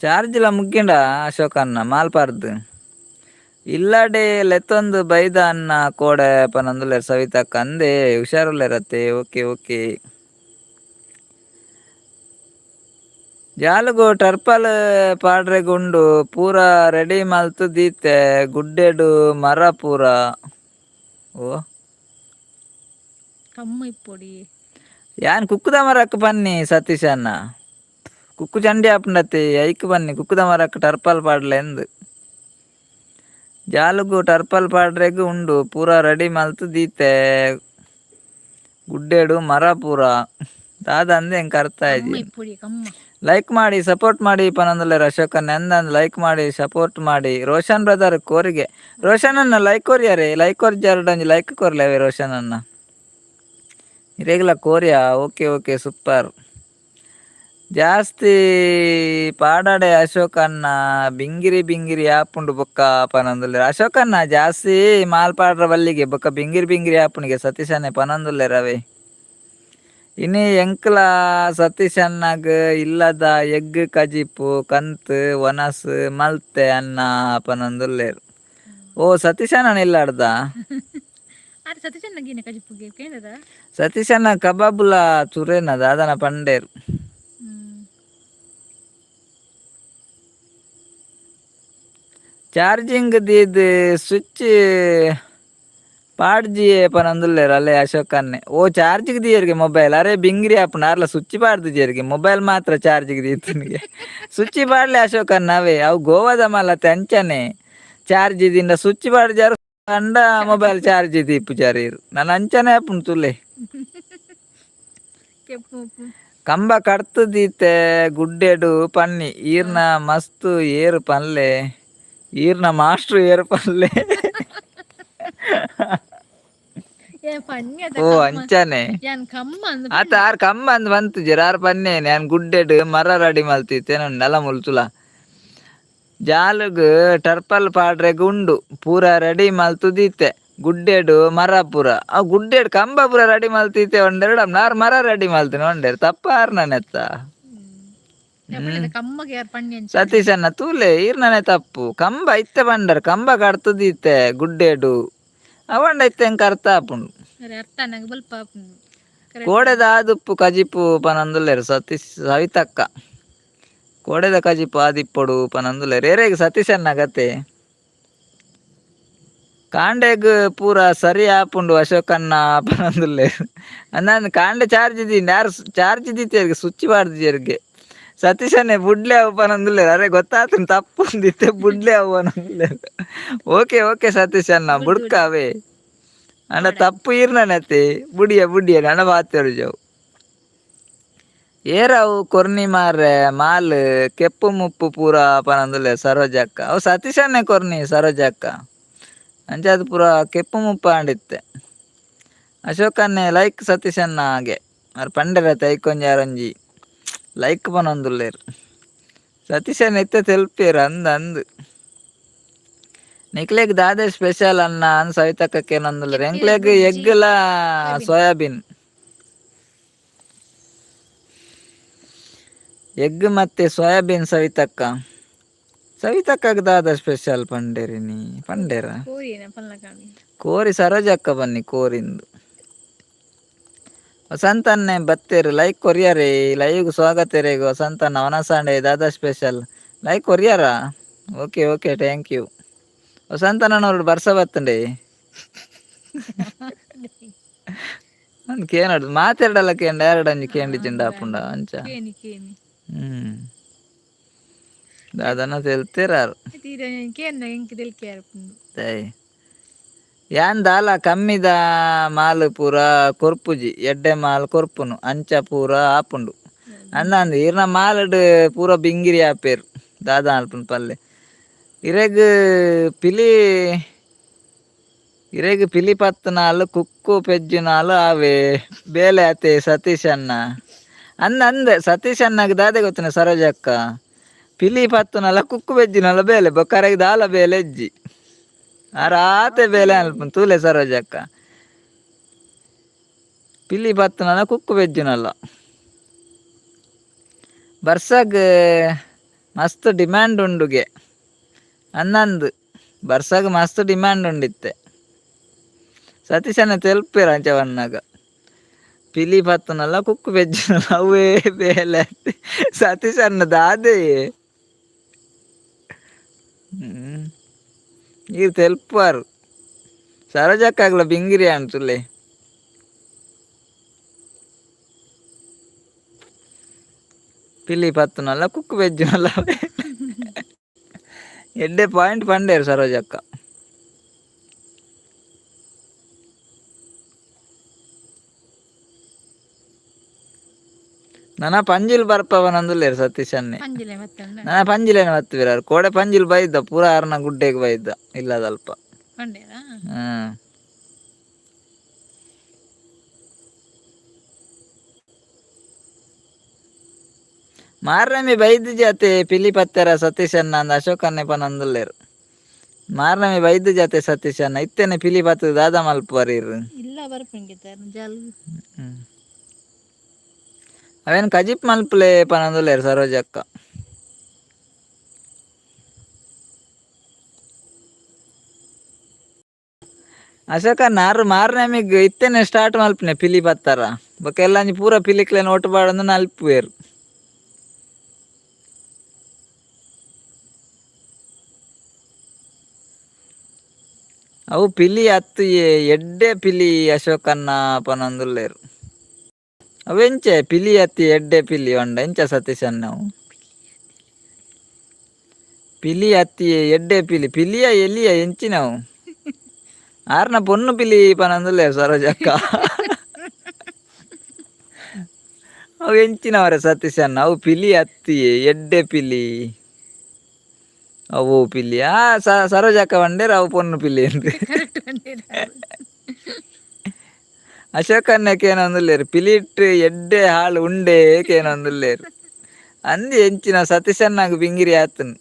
ಚಾರ್ಜಿಲ ಮುಗ್ಗಿಂಡ ಅಶೋಕನ್ನ ಮಾಲ್ ಪಾಡ್ದು ಇಲ್ಲಾಡೆ ಲೆತ್ತೊಂದು ಬೈದ ಅನ್ನ ಕೋಡೆ ಪನೊಂದುಲ್ಲೇರು ಸವಿತಕ್ಕ. ಅಂದೆ ಹುಷಾರುಲ್ಲೇರತ್ತೆ ಓಕೆ ಓಕೆ. ಜಾಲುಗು ಟರ್ಪಲ್ ಪಾಡ್ರೆಗುಂಡು ಪೂರ ರೆಡಿ ಮಲ್ತು ದೀತೆ ಗುಡ್ಡೆಡು ಮರ ಪೂರ. ಓ ಕಮ್ಮ ಇಪ್ಪೊಡಿ ಯಾನ್ ಕುಕ್ಕುದ ಮರಕ್ಕೆ ಬನ್ನಿ ಸತೀಶನ್ನ ಕುಕ್ಕು ಚಂಡಿ ಆಪುಂಡತ್ತೆ ಐಕ್ ಬನ್ನಿ ಕುಕ್ಕುದ ಮರಕ್ಕೆ ಟರ್ಪಲ್ ಪಾಡ್ಲೆ ಎಂದು. ಜಾಲುಗು ಟರ್ಪಲ್ ಪಾಡ್ರೆಗು ಉಂಡು ಪೂರ ರೆಡಿ ಮಲ್ತು ದೀತೆ ಗುಡ್ಡೆಡು ಮರ ಪೂರ ದಾದ ಅಂದೆ ಹೆಂಗೆ ಕರ್ತಾ ಇದ್ದಿ. ಲೈಕ್ ಮಾಡಿ ಸಪೋರ್ಟ್ ಮಾಡಿ ಪನೊಂದುಲ್ಲೇರು ಅಶೋಕನ್ನ ಎಂದಂದು ಲೈಕ್ ಮಾಡಿ ಸಪೋರ್ಟ್ ಮಾಡಿ. ರೋಷನ್ ಬ್ರದರ್ ಕೋರಿಗೆ ರೋಷನನ್ನ ಲೈಕ್ ಕೊರಿಯಾರೆ ಲೈಕ್ ಕೊರ್ಜಾರ್ಡೊಂಜಿ ಲೈಕ್ ಕೊರ್ಲೇವೆ ರೋಷನನ್ನ ಇರೆಗ್ಲ ಕೋರಿಯಾ. Okay okay super. ಜಾಸ್ತಿ ಪಾಡಾಡೆ ಅಶೋಕನ್ನ ಬಿಂಗಿರಿ ಬಿಂಗಿರಿ ಆಪುಂಡು ಬೊಕ್ಕ ಪನೊಂದುಲ್ಲೇರು ಅಶೋಕನ್ನ ಜಾಸ್ತಿ ಮಾಲ್ ಪಾಡ್ರ ಬಲ್ಲಿಗೆ ಬೊಕ್ಕ ಬಿಂಗಿರಿ ಬಿಂಗಿರಿ ಆಪುಣಿಗೆ ಸತೀಶನ್ನೆ ಪನೊಂದುಲ್ಲೇರು ಅವೆ. ಇನ್ನು ಎಂಕ್ಲ ಸತೀಶನ್ನಾಗ ಇಲ್ಲದ ಎಗ್ ಕಜಿಪು ಕಂತು ಒನಸ್ ಮಲ್ತೆ ಅನ್ನ ಪನೊಂದುಲ್ಲೇರು. ಓ ಸತೀಶನ್ನ ಇಲ್ಲಾಡ್ದ ಸತೀಶನ್ನ ಕಬಾಬುಲ ಚುರೇನದ ಅದನ್ನ ಪಂಡೇರು. ಚಾರ್ಜಿಂಗ್ ದೀದ್ ಸ್ವಿಚ್ ಪಾಡ್ಜಿಯೇ ಪನೊಂದುಲ್ಲೇರು ಅಲ್ಲೇ ಅಶೋಕನ್ನೆ. ಓ ಚಾರ್ಜಿಗೆ ದಿಯರ್ಗೆ ಮೊಬೈಲ್ ಅರೆ ಬಿಂಗಿರಿ ಆಪುಂಡು ಆರ್ಲ ಸ್ವಿಚ್ ಪಾಡ್ದು ಜೇರ್ಗೆ ಮೊಬೈಲ್ ಮಾತ್ರ ಚಾರ್ಜಿಗೆ ದೀತನಿಗೆ ಸ್ವಿಚ್ ಪಾಡ್ಲೆ ಅಶೋಕನ್ನ ಅವೇ ಅವು ಗೋವಾದ ಮಲ್ಲ ತೆಂಚನೆ ಚಾರ್ಜ್ ದಿಂದ ಸ್ವಿಚ್ ಪಾಡ್ಜಾರು ಅಂಡ ಮೊಬೈಲ್ ಚಾರ್ಜ್ ದೀಪು ಜಾರೀರು ನಾನು ಅಂಚನೆ ಆಪುಂಡು ತುಲೆ ಕಂಬ ಕಡ್ತು ದೀತೆ ಗುಡ್ಡೆಡು ಪನ್ನಿ ಈರ್ನ ಮಸ್ತ್ ಏರು ಪನ್ಲೆ ಈರ್ನ ಮಾಸ್ಟ್ರು ಏರು ಪನ್ಲೆ ಓ ಅಂಚಾನೆ ಆತ ಆರ್ ಕಂಬ ಅಂದ್ ಬಂತು ಜರಾರ್ ಪನ್ನೆ ನಾನು ಗುಡ್ಡೆಡು ಮರ ರೆಡಿ ಮಲ್ತಿತ್ತೆ ನೆಲ ಮುಲ್ತುಲ ಜಾಲುಗ್ ಟರ್ಪಲ್ ಪಾಡ್ರೆಗ್ ಉಂಡು ಪೂರ ರೆಡಿ ಮಲ್ತುದೀತೆ ಗುಡ್ಡೆಡು ಮರ ಪೂರ ಆ ಗುಡ್ಡೆಡು ಕಂಬ ಪೂರ ರೆಡಿ ಮಲ್ತೀತೆ ಒಂದೆರಡು ನಾರ್ ಮರ ರೆಡಿ ಮಲ್ತೀನಿ ಒಂದೆರಡು ತಪ್ಪ ನನೆತ್ತ ಕಮ್ಮಗೆ ಯಾರು ಪಣ್ಣಿ ಸತೀಶ್ ಅಣ್ಣ ತೂಲೆ ಈರ್ನನೆ ತಪ್ಪು ಕಂಬ ಇತ್ತೆ ಬಂಡರ್ ಕಂಬ ಕಡ್ತುದೀತೆ ಗುಡ್ಡೆಡು ಅವಂಡ ಇತ್ತೆ ಕರ್ತ ಆಪುಂಡು ಅರ್ಥ ನಂಗೆ ಬಲ್ಪ ಕೋಡೆದ ಆದುಪ್ಪು ಕಜಿಪು ಪನಂದುಲ್ಲೇರು ಸತೀಶ್ ಸವಿತಕ್ಕ ಕೋಡೆದ ಕಜಿಪು ಆದಿಪ್ಪಡು ಪನಂದುಲ್ಲೇರು ಏರೆಗ್ ಸತೀಶ್ ಅಣ್ಣ ಗತೆ ಕಾಂಡೆಗ್ ಪೂರ ಸರಿ ಆಪುಂಡು ಅಶೋಕಣ್ಣ ಪನಂದುಲ್ಲೇರು ಅಂದಂದು ಕಾಂಡೆ ಚಾರ್ಜ್ ಇದ್ದೀನಿ ಯಾರು ಚಾರ್ಜ್ ಇದ್ದಿತ್ತೆ ಸ್ವಿಚ್ ಮಾಡ್ದಿರ್ಗೆ ಸತೀಶನ್ನೇ ಬುಡ್ಲೆ ಅವು ಪನಂದುಲ್ಲೇರು ಅರೆ ಗೊತ್ತಾತು ತಪ್ಪು ಒಂದಿತ್ತೆ ಬುಡ್ಲೆ ಅವು ಪನಂದುಲ್ಲೇರು ಓಕೆ ಓಕೆ ಸತೀಶ್ ಅಣ್ಣ ಬುಡ್ಕಾವೆ ಅಣ್ಣ ತಪ್ಪು ಈರ್ನನತೆ ಬುಡಿಯ ನಡ ಬಾತೇರು ಜವು ಏರವು ಕೊರ್ನಿ ಮಾರ್ರೆ ಮಾಲ್ ಕೆಪ್ಪು ಮುಪ್ಪು ಪೂರ ಪನಂದುಲ್ಲೇರು ಸರೋಜಕ್ಕ ಅವು ಸತೀಶನ್ನೇ ಕೊರ್ನಿ ಸರೋಜಕ್ಕ ಅಂಚದು ಪೂರ ಕೆಪ್ಪು ಮುಪ್ಪ ಆಂಡಿತ್ತೆ ಅಶೋಕನ್ನೇ ಲೈಕ್ ಸತೀಶನ್ನ ಹಾಗೆ ಅವ್ರು ಪಂಡರತೆ ಐಕೊಂಜಾರಂಜಿ ಲೈಕ್ ಪನೊಂದುಲ್ಲೇರು ಸತೀಶನ್ ಎತ್ತೆ ತೆಲ್ಪೇರು ಅಂದು ನಿಕ್ಲೆಗ್ ದಾದೆ ಸ್ಪೆಷಲ್ ಅನ್ನ ಅನ್ ಸವಿತಕ್ಕಕ್ಕೆ ಏನಂದುಲ್ಲೇರು ಎಂಕ್ಲೆಗ್ ಎಗ್ಲ ಸೋಯಾಬೀನ್ ಎಗ್ ಮತ್ತೆ ಸೋಯಾಬೀನ್ ಸವಿತಕ್ಕಗ್ ದಾದ ಸ್ಪೆಷಲ್ ಪಂಡೇರಿನಿ ಪಂಡೇರ ಕೋರಿ ಸರೋಜಕ್ಕ ಬನ್ನಿ ಕೋರಿಂದು ವಸಂತನ್ನೇ ಬತ್ತೇರು ಲೈಕ್ ಕೊರಿಯರೇ ಲೈವ್ ಸ್ವಾಗತ ರೇಗ ವಸಂತನ್ನ ಅವನಸಾಂಡೆ ದಾದಾ ಸ್ಪೆಷಲ್ ಲೈಕ್ ಕೊರಿಯರ ಓಕೆ ಓಕೆ ಥ್ಯಾಂಕ್ ಯು ವಸಂತನವ್ರು ಬರ್ಸ ಬತ್ತಂಡೆ ಅಂದ್ ಕೇನೋಡು ಮಾತಾಡಲ್ಲ ಕೇಂಡ ಎರಡು ಅಂಜಿ ಕೇಂಡಿಚಿಂಡ ಆಪುಂಡ ಅಂಚ ದಾದನ ತೆಲ್ತೇರಾರು ಯಾನ್ ದಾಲ ಕಮ್ಮಿದ ಮಾಲ್ ಪೂರ ಕೊರ್ಪುಜಿ ಎಡ್ಡೆ ಮಾಲ್ ಕೊರ್ಪುನು ಅಂಚ ಪೂರ ಆಪುಂಡು ಅಂದಂದು ಈರ್ನ ಮಾಲಡ್ ಪೂರ ಬಿಂಗಿರಿ ಆಪೇರು ದಾದ ಆಲ್ಪುನ್ ಪಲ್ಲೆ ಇರೆಗ್ ಪಿಲಿ ಪತ್ತು ನಾಲ್ ಕುಕ್ಕು ಪೆಜ್ಜು ನಾಲ್ ಆವೆ ಬೇಲೆ ಆತೆ ಸತೀಶ್ ಅಣ್ಣ ಅಂದೆ ಸತೀಶ್ ಅಣ್ಣಗೆ ದಾದೆ ಗೊತ್ತಿನ ಸರೋಜಕ್ಕ ಪಿಲಿ ಪತ್ತು ನಾಲ ಕುಕ್ಕು ಪೆಜ್ಜಿನಲ್ಲ ಬೇಲೆ ಬೊಕ್ಕರೆಗೆ ದಾಲ ಬೇಲೆ ಎಜ್ಜಿ ಆರಾತೆ ಬೇಲೆ ಅಲ್ಪ ತೂಲೆ ಸರೋಜಕ್ಕ ಪಿಲಿ ಪತ್ತು ನಾಲ ಕುಕ್ಕು ಪೆಜ್ಜಿನಲ್ಲ ಬರ್ಸಾಗ್ ಮಸ್ತ್ ಡಿಮ್ಯಾಂಡ್ ಉಂಡುಗೆ ಅನ್ನಂದು ಬರ್ಸಾಗ ಮಸ್ತ್ ಡಿಮ್ಯಾಂಡ್ ಉಂಡಿತ್ತೆ ಸತೀಶನ ತೆಲ್ಪೇರ ಅಂಚವನ್ನಾಗ ಪಿಲಿ ಪತ್ತನಲ್ಲ ಕುಕ್ಕು ಬೆಜ್ಜನಲ್ಲ ಅವೇ ಬೇಲೆ ಸತೀಶನ್ನ ದಾದೆ ಈಗ ತೆಲ್ಪಾರು ಸರೋಜಕ್ಕಾಗ್ಲ ಬಿಂಗಿರಿ ಅಂಟುಲೆ ಪಿಲಿ ಪತ್ತನಲ್ಲ ಕುಕ್ಕು ಬೆಜ್ಜನಲ್ಲ ಎಡ್ಡೆ ಪಾಯಿಂಟ್ ಪಂಡೇರು ಸರೋಜಕ್ಕ ನನ್ನ ಪಂಜಿಲ್ ಬರ್ಪವನಂದುಲ್ಲೇರು ಸತೀಶನ್ನೇ ನನ್ನ ಪಂಜಿಲೇನ ಬತ್ತುವಿರಾರು ಕೋಡೆ ಪಂಜಿಲ್ ಬೈದ್ದ ಪೂರ ಆರ್ನ ಗುಡ್ಡೆಗೆ ಬೈದ್ದ ಇಲ್ಲದಲ್ಪ ಮಾರ್ನಮಿ ಬೈದ್ ಜಾತೆ ಪಿಲಿ ಪತ್ತೆರ ಸತೀಶನ್ನ ಅಂದ ಅಶೋಕನ್ನೇ ಪನಂದುಲ್ಲೇರು ಮಾರ್ನಮಿ ಬೈದ್ ಜಾತೆ ಸತೀಶನ್ನ ಇತ್ತೇನೆ ಪಿಲಿ ಪತ್ತ ದಾದ ಮಲ್ಪುವರೀರು ಅವೇನು ಕಜಿಪ್ ಮಲ್ಪಲೆ ಪನಂದುಲ್ಲೇರು ಸರೋಜಕ್ಕ ಅಶೋಕ ನಾರು ಮಾರ್ನಮಿಗ್ ಇತ್ತೇನೆ ಸ್ಟಾರ್ಟ್ ಮಲ್ಪನೆ ಪಿಲಿ ಪತ್ತಾರ ಬೊಕ್ಕ ಎಲ್ಲ ಪೂರ ಪಿಲಿಕ್ಲೇನ್ ಒಟ್ಟು ಬಾಡಂದು ನಲ್ಪುವೇರು ಅವು ಪಿಲಿ ಹತ್ತು ಎಡ್ಡೆ ಪಿಲಿ ಅಶೋಕನ್ನ ಪನಂದುಲ್ಲೇರು ಅವೆಂಚೆ ಪಿಲಿ ಹತ್ತಿ ಎಡ್ಡೆ ಪಿಲಿ ಒಂಡ ಎಂಚ ಸತೀಶನ್ ನಾವು ಪಿಲಿ ಹತ್ತಿ ಎಡ್ಡೆ ಪಿಲಿಯ ಎಲ್ಲಿಯ ಎಂಚಿ ನಾವು ಆರ್ನ ಪೊನ್ನು ಪಿಲಿ ಪನಂದುಲ್ಲೇರು ಸರೋಜಕ್ಕ ಅವು ಎಂಚಿನವರ ಸತೀಶನ್ ಅವು ಪಿಲಿ ಹತ್ತಿ ಎಡ್ಡೆ ಪಿಲಿ ಅವು ಪಿಲ್ಲಿ ಸರೋಜಕ್ಕ ಬಂಡೇರ ಅವು ಪೊನ್ನು ಪಿಲ್ಲಿ ಅಂತ ಅಶೋಕನ್ನಕ್ಕೇನೊಂದುಲ್ಲೇರು ಪಿಲಿಟ್ ಎಡ್ಡೆ ಹಾಳು ಉಂಡೆ ಏನೊಂದುಲ್ಲೇರು ಅಂದಿ ಎಂಚಿನ ಸತೀಶನ್ನಾಗ ಬಿಂಗಿರಿ ಆತನು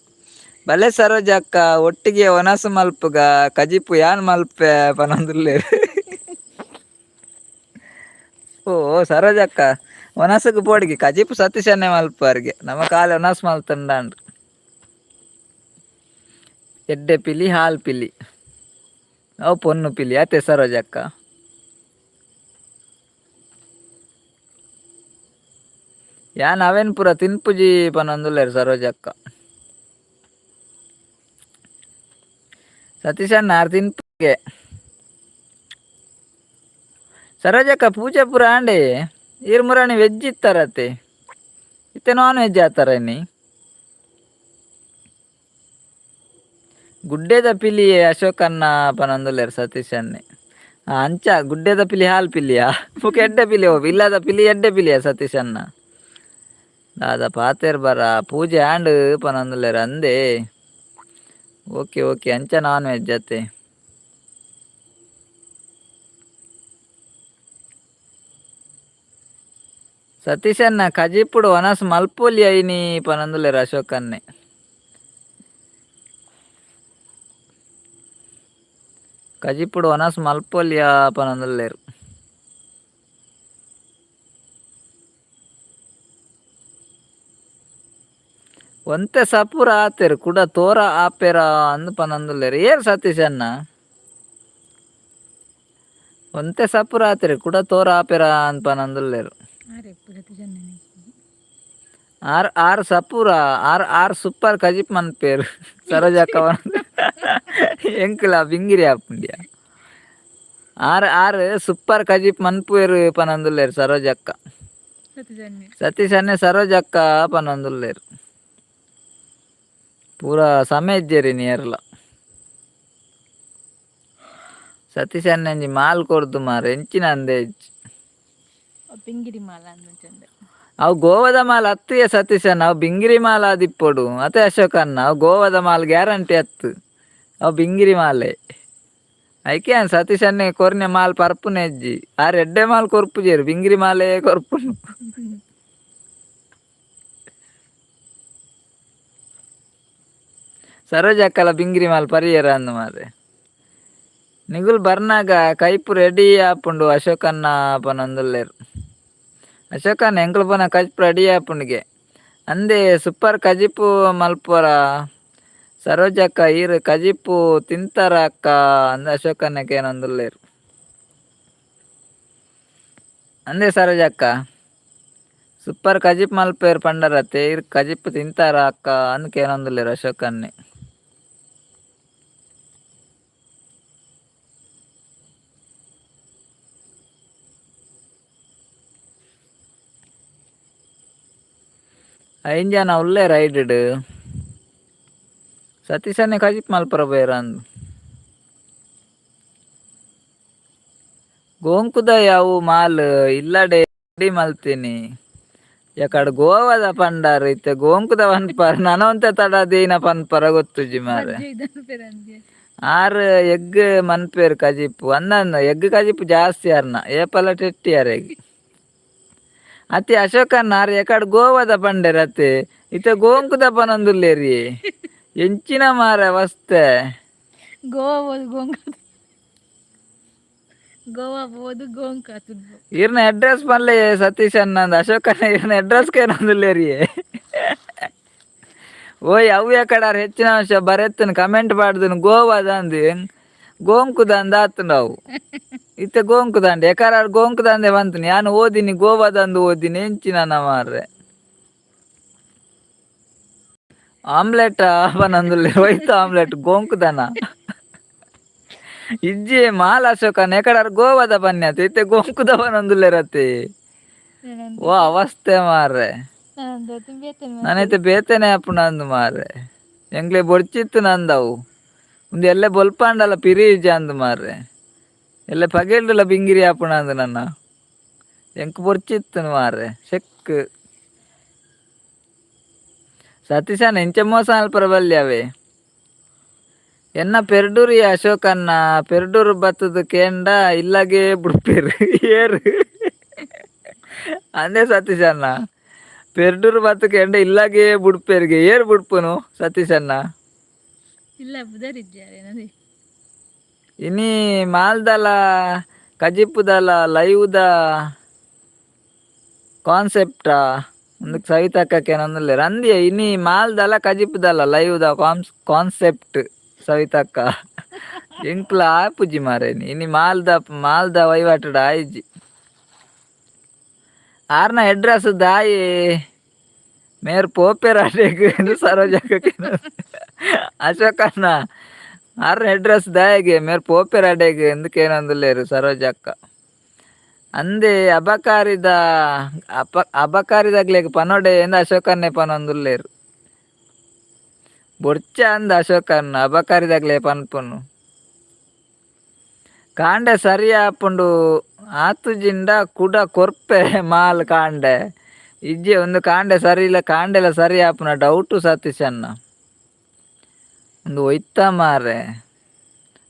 ಬಲೆ ಸರೋಜಕ್ಕ ಒಟ್ಟಿಗೆ ಒನಸು ಮಲ್ಪುಗ ಕಜಿಪು ಯಾನ್ ಮಲ್ಪೆ ಪನಂದುಲ್ಲೆ. ಓ ಸರೋಜಕ್ಕ ಒನಸಗ್ ಪೋಡಿಗೆ ಕಜಿಪು ಸತೀಶನ್ನೇ ಮಲ್ಪರ್ಗೆ ನಮ್ಮ ಕಾಲ ಒನಸ್ ಮಲ್ತಂಡಾಂಡ್. ಎಡ್ಡೆ ಪಿಲಿ ಹಾಲ್ ಪಿಲಿ ಅವು ಪೊನ್ನು ಪಿಲಿ ಅತ್ತೆ ಸರೋಜಕ್ಕ. ಯಾನ್ ಅವೇನ್ ಪೂರ ತಿನ್ಪುಜಿ ಪನೊಂದುಲ್ಲೇರು ಸರೋಜಕ್ಕ. ಸತೀಶಣ್ಣ ಆರ್ ತಿನ್ಪುಗೆ ಸರೋಜಕ್ಕ ಪೂಜೆ ಪೂರ ಆಂಡೆ ಈರ್ ಮುರಾಣಿ ವೆಜ್ ಇತ್ತಾರತ್ತೆ ಇತ್ತೆ ನಾನ್ ವೆಜ್ ಆತಾರ ನೀ ಗುಡ್ಡೆದ ಪಿಲಿ ಅಶೋಕನ್ನ ಪನೊಂದುಲ್ಲೇರು ಸತೀಶನ್ನೇ. ಅಂಚ ಗುಡ್ಡೆದ ಪಿಲಿ ಹಾಲ್ ಪಿಲಿಯಾ ಮುಖ ಎಡ್ಡೆ ಪಿಲಿ ಹೋಗಿ ಇಲ್ಲದ ಪಿಲಿ ಎಡ್ಡೆ ಪಿಲಿಯಾ ಸತೀಶನ್ನ ದಾದ ಪಾತೇರ್ ಬರ ಪೂಜೆ ಆಂಡ್ ಪನೊಂದುಲ್ಲೇರು ಅಂದೇ. ಓಕೆ ಓಕೆ ಅಂಚ ನಾನ್ ವೆಜ್ ಅತ್ತೆ. ಸತೀಶನ್ನ ಕಜಿಪುಡು ಒನಸ್ ಮಲ್ಪೋಲಿ ಐನಿ ಪನೊಂದುಲ್ಲೇರು ಅಶೋಕನ್ನೇ. ಕಜಿಪುಡು ಒನಸ್ ಮಲ್ಪೋಲಿಯಾ ಪನೊಂದುಲ್ಲೇರು. ಒಂತೆ ಸಪುರ ಆತೇರು ಕೂಡ ತೋರ ಆಪೆರ ಅಂದು ಪನೊಂದುಲ್ಲೇರು ಏರು ಸತೀಶನ್ನ. ಒಂತೆ ಸಪುರ ಆತೇರು ಕೂಡ ತೋರ ಆಪೆರ ಅಂದ್ ಪನೊಂದುಲ್ಲೇರು. ಆರ್ ಆರ್ ಸಪೂರ ಆರ್ ಆರ್ ಸೂಪರ್ ಕಜಿಪ್ ಮನ್ಪೇರು ಸರೋಜಕ್ಕ ಎಂಕ್ಲ ಬಿಂಗಿರಿ ಆಪುಂಡ್ಯ ಆರ್ ಆರ್ ಸೂಪರ್ ಕಜಿಪ್ ಮನ್ಪುವೆರು ಪನೊಂದುಲ್ಲೇರು ಸರೋಜಕ್ಕ. ಸತೀಶನ್ನೇ ಸರೋಜಕ್ಕ ಪನೊಂದುಲ್ಲೇರು ಪೂರ ಸಮೇಜ್ಜೇರಿ ನೀರ್ಲ. ಸತೀಶನ್ನೆಂಜಿ ಮಾಲ್ ಕೊರ್ದು ಮಾರ ಎಂಚಿನ ಅಂದೆ ಪಿಂಗಿರಿ ಮಾಲ ಅಂದ್ ಅವು ಗೋವಾದ ಮಾಲ್ ಹತ್ತಿಯ ಸತೀಶನ್ ಅವು ಬಿಂಗಿರಿ ಮಾಲ್ ಆದಿಪ್ಪೊಡು ಅತ್ತೆ ಅಶೋಕನ್ನ ಅವು ಗೋವಾದ ಮಾಲ್ ಗ್ಯಾರಂಟಿ ಹತ್ತು ಅವು ಬಿಂಗಿರಿ ಮಾಲೆ ಐಕೆ ಸತೀಶನ್ನೇ ಕೊರ್ನೆ ಮಾಲ್ ಪರ್ಪುನೆ ಎಜ್ಜಿ ಆ ರೆಡ್ಡೆ ಮಾಲ್ ಕೊರ್ಪುಜೇರು ಬಿಂಗಿರಿ ಮಾಲೆ ಕೊರ್ಪುನು. ಸರೋಜಕ್ಕಲ ಬಿಂಗಿರಿ ಮಾಲ್ ಪರಿಯರ ಅಂದು ಮಾರೆ ನಿಗುಲ್ ಬರ್ನಾಗ ಕೈಪು ರೆಡಿ ಆಪುಂಡು ಅಶೋಕನ್ನ ಪನೊಂದುಲ್ಲೇರು. ಅಶೋಕನ್ನ ಎಂಕ್ಲು ಪೋನ ಕಜಿಪು ರೆಡಿ ಆಪುಂಡಿಗೆ ಅಂದೇ ಸೂಪರ್ ಕಜಿಪು ಮಲ್ಪೊರ ಸರೋಜಕ್ಕ ಈರು ಕಜಿಪು ತಿಂತಾರ ಅಕ್ಕ ಅಂದ ಅಶೋಕನ್ನಕ್ಕೆ ಏನೊಂದುಲ್ಲೇರು. ಅಂದೇ ಸರೋಜಕ್ಕ ಸೂಪರ್ ಕಜಿಪ್ ಮಲ್ಪೇರು ಪಂಡರತ್ತೆ ಈರ್ ಕಜಿಪು ತಿಂತಾರ ಅಕ್ಕ ಅಂದ್ ಕೇನೊಂದುಲ್ಲೇರು ಅಶೋಕನ್ನೇ. ಐಂಜನ ಉಳ್ಳೇ ರೈಡ್ ಸತೀಶನ್ನೇ ಕಜಿಪ್ ಮಲ್ಪರ ಬೇರ ಅಂದು ಗೋಂಕುದ ಯಾವು ಮಾಲ್ ಇಲ್ಲಡೆ ರೆಡಿ ಮಲ್ತೀನಿ ಯಾಕಡೆ ಗೋವಾದ ಪಂಡಾರ ಇತ್ತೆ ಗೋಂಕುದ ಪನ್ಪರ ನನವಂತೆ ತಡದೇನ ಪನ್ಪರ ಗೊತ್ತುಜಿ ಮಾರೆ. ಆರ್ ಎಗ್ ಮನ್ಪೇರು ಕಜಿಪು ಅಂದಂದ ಎಗ್ ಕಜಿಪು ಜಾಸ್ತಿ ಅರ್ನ ಏಪಲ ಟೆಟ್ಟಿಯಾರೆಗ್ ಅತಿ ಅಶೋಕನ್ನ ಆರ್ ಎಕಡೆ ಗೋವಾದ ಪಂಡೇರ ಅತ್ತೆ ಇತ್ತೆ ಗೋಂಕುದ ಪನೊಂದುಲ್ಲೇರಿ ಎಂಚಿನ ಮಾರ ಅವಸ್ಥೆ. ಗೋವಾ ಬೋದು ಗೋಂಕ ಇರ್ನ ಅಡ್ರೆಸ್ ಪನ್ಲೆ ಸತೀಶನ್ನ ಅಶೋಕನ್ನ ಇರ್ನ ಅಡ್ರೆಸ್ಗೆ ಏನೊಂದುಲ್ಲೇರಿ. ಓಯ್ ಅವು ಯಾಕಡೆ ಹೆಚ್ಚಿನ ಅಂಶ ಬರೆತ್ತನು ಕಮೆಂಟ್ ಮಾಡ್ದನು ಗೋವಾದ ಅಂದು ಗೋಂಕುದ ಅಂದ ಆತು ನಾವು ಇತ್ತೆ ಗೋಂಕುದಂಡೆ ಎಕರ ಗೋಂಕುದಂದೆ ಬಂತನಿ ನಾನು ಓದಿನಿ ಗೋವಾದಂದು ಓದಿನಿ ಎಂಚಿನ ಮಾರ್ರೆ. ಆಮ್ಲೆಟ್ ಪನೊಂದುಲ್ಲೆ ಹೋಯ್ತು ಆಮ್ಲೆಟ್ ಗೋಂಕುದನ ಇಜ್ಜಿ ಮಾಲ್ ಅಶೋಕನ್ ಎಕಡಾರ ಗೋವಾದ ಪನ್ಯಾತ ಇತ್ತೆ ಗೋಂಕುದ ಪನೊಂದುಲ್ಲೆರತ್ತೆ. ಓ ಅವಸ್ಥೆ ಮಾರ್ರೆ ನಾನೈತೆ ಬೇತೇನೆ ಆಪುಂಡು ಅಂದು ಮಾರ್ರೆ ಎಂಗ್ಲೆ ಬೊಡ್ಚಿತ್ತು ನಂದವು ಒಂದು ಎಲ್ಲೆ ಬೊಲ್ಪಾಂಡಲ್ಲ ಪಿರೀಜ ಅಂದು ಮಾರ್ರೆ ಎಲ್ಲೆ ಪಗೇಲ್ಡುಲ ಬಿಂಗಿರಿ ಆಪುಂಡು ಅಂದು ನನ್ನ ಎಂಕ್ ಬೊಡ್ಚಿತ್ತು ಮಾರ್ರೆ ಶೆಕ್. ಸತೀಶನ್ ಎಂಚ ಮೋಸ ಅಲ್ಪರ ಬಲ್ಯಾವೆ ಎನ್ನ ಪೆರ್ಡೂರಿ ಅಶೋಕನ್ನ ಪೆರ್ಡೂರು ಬತ್ತದ ಕೇಂಡ ಇಲ್ಲಗೆ ಬಿಡ್ಪೇರು ಏರು ಅಂದೇ ಸತೀಶನ್ನ ಪೆರ್ಡೂರು ಬತ್ತು ಕೇಂಡ ಇಲ್ಲಗೆ ಬಿಡ್ಪೇರಿಗೆ ಏರು ಬಿಡ್ಪುನು ಸತೀಶನ್ನ ಇಲ್ಲ ಬುಧರಿದ್ದಾರೆ ನದಿ. ಇನಿ ಮಾಲ್ದಲ ಕಜಿಪ್ಪುದಲ ಲೈವ್ದ ಕಾನ್ಸೆಪ್ಟಾ ಒಂದು ಸವಿತಕ್ಕಕ್ಕೆ ನಂದಲ್ಲ ರಂದಿಯ ಇನಿ ಮಾಲ್ದಲ ಕಜಿಪ್ಪುದಲ್ಲ ಲೈವ್ದ ಕಾನ್ಸೆಪ್ಟ್ ಸವಿತಕ್ಕ ಎಂಕ್ಲ ಆಪುಜಿ ಮಾರೇನಿ ಇನಿ ಮಾಲ್ದ ವಹಿವಾಟುಡ ಆಯ್ಜಿ ಆರ್ನ ಅಡ್ರೆಸ್ ದಾಯಿ ಮೇರ್ ಪೋಪೆರಾಟೆಗ್ ಸರೋಜಕ್ಕೆ ಅಶೋಕಣ್ಣ ಆರ್ನ ಅಡ್ರೆಸ್ ದಾಯಿಗೆ ಮೇರ್ ಪೋಪೆರಾಟೆಗ್ ಎಂದಕ್ಕೇನೊಂದುಲ್ಲೇರು ಸರೋಜಕ್ಕ ಅಂದೆ ಅಬಕಾರಿದಾಗ್ಲೇಗ್ ಪನೋಡೆ ಎಂದು ಅಶೋಕನ್ನೇ ಪನೊಂದುಲ್ಲೇರು ಬೊರ್ಚ ಅಂದ ಅಶೋಕನ್ನ ಅಬಕಾರಿದಾಗ್ಲೇ ಪನ್ಪುನು ಕಾಂಡೆ ಸರಿ ಆಪುಂಡು ಆತುಜಿಂಡ ಕುಡ ಕೊರ್ಪೆ ಮಾಲ್ ಕಾಂಡೆ ಇಜ್ಜೆ ಒಂದು ಕಾಂಡೆ ಸರಿ ಇಲ್ಲ ಕಾಂಡೆಲ ಸರಿ ಆಪುನ ಡೌಟು ಸತೀಶ್ ಅನ್ನ ಒಂದು ಒಯ್ತ ಮಾರೆ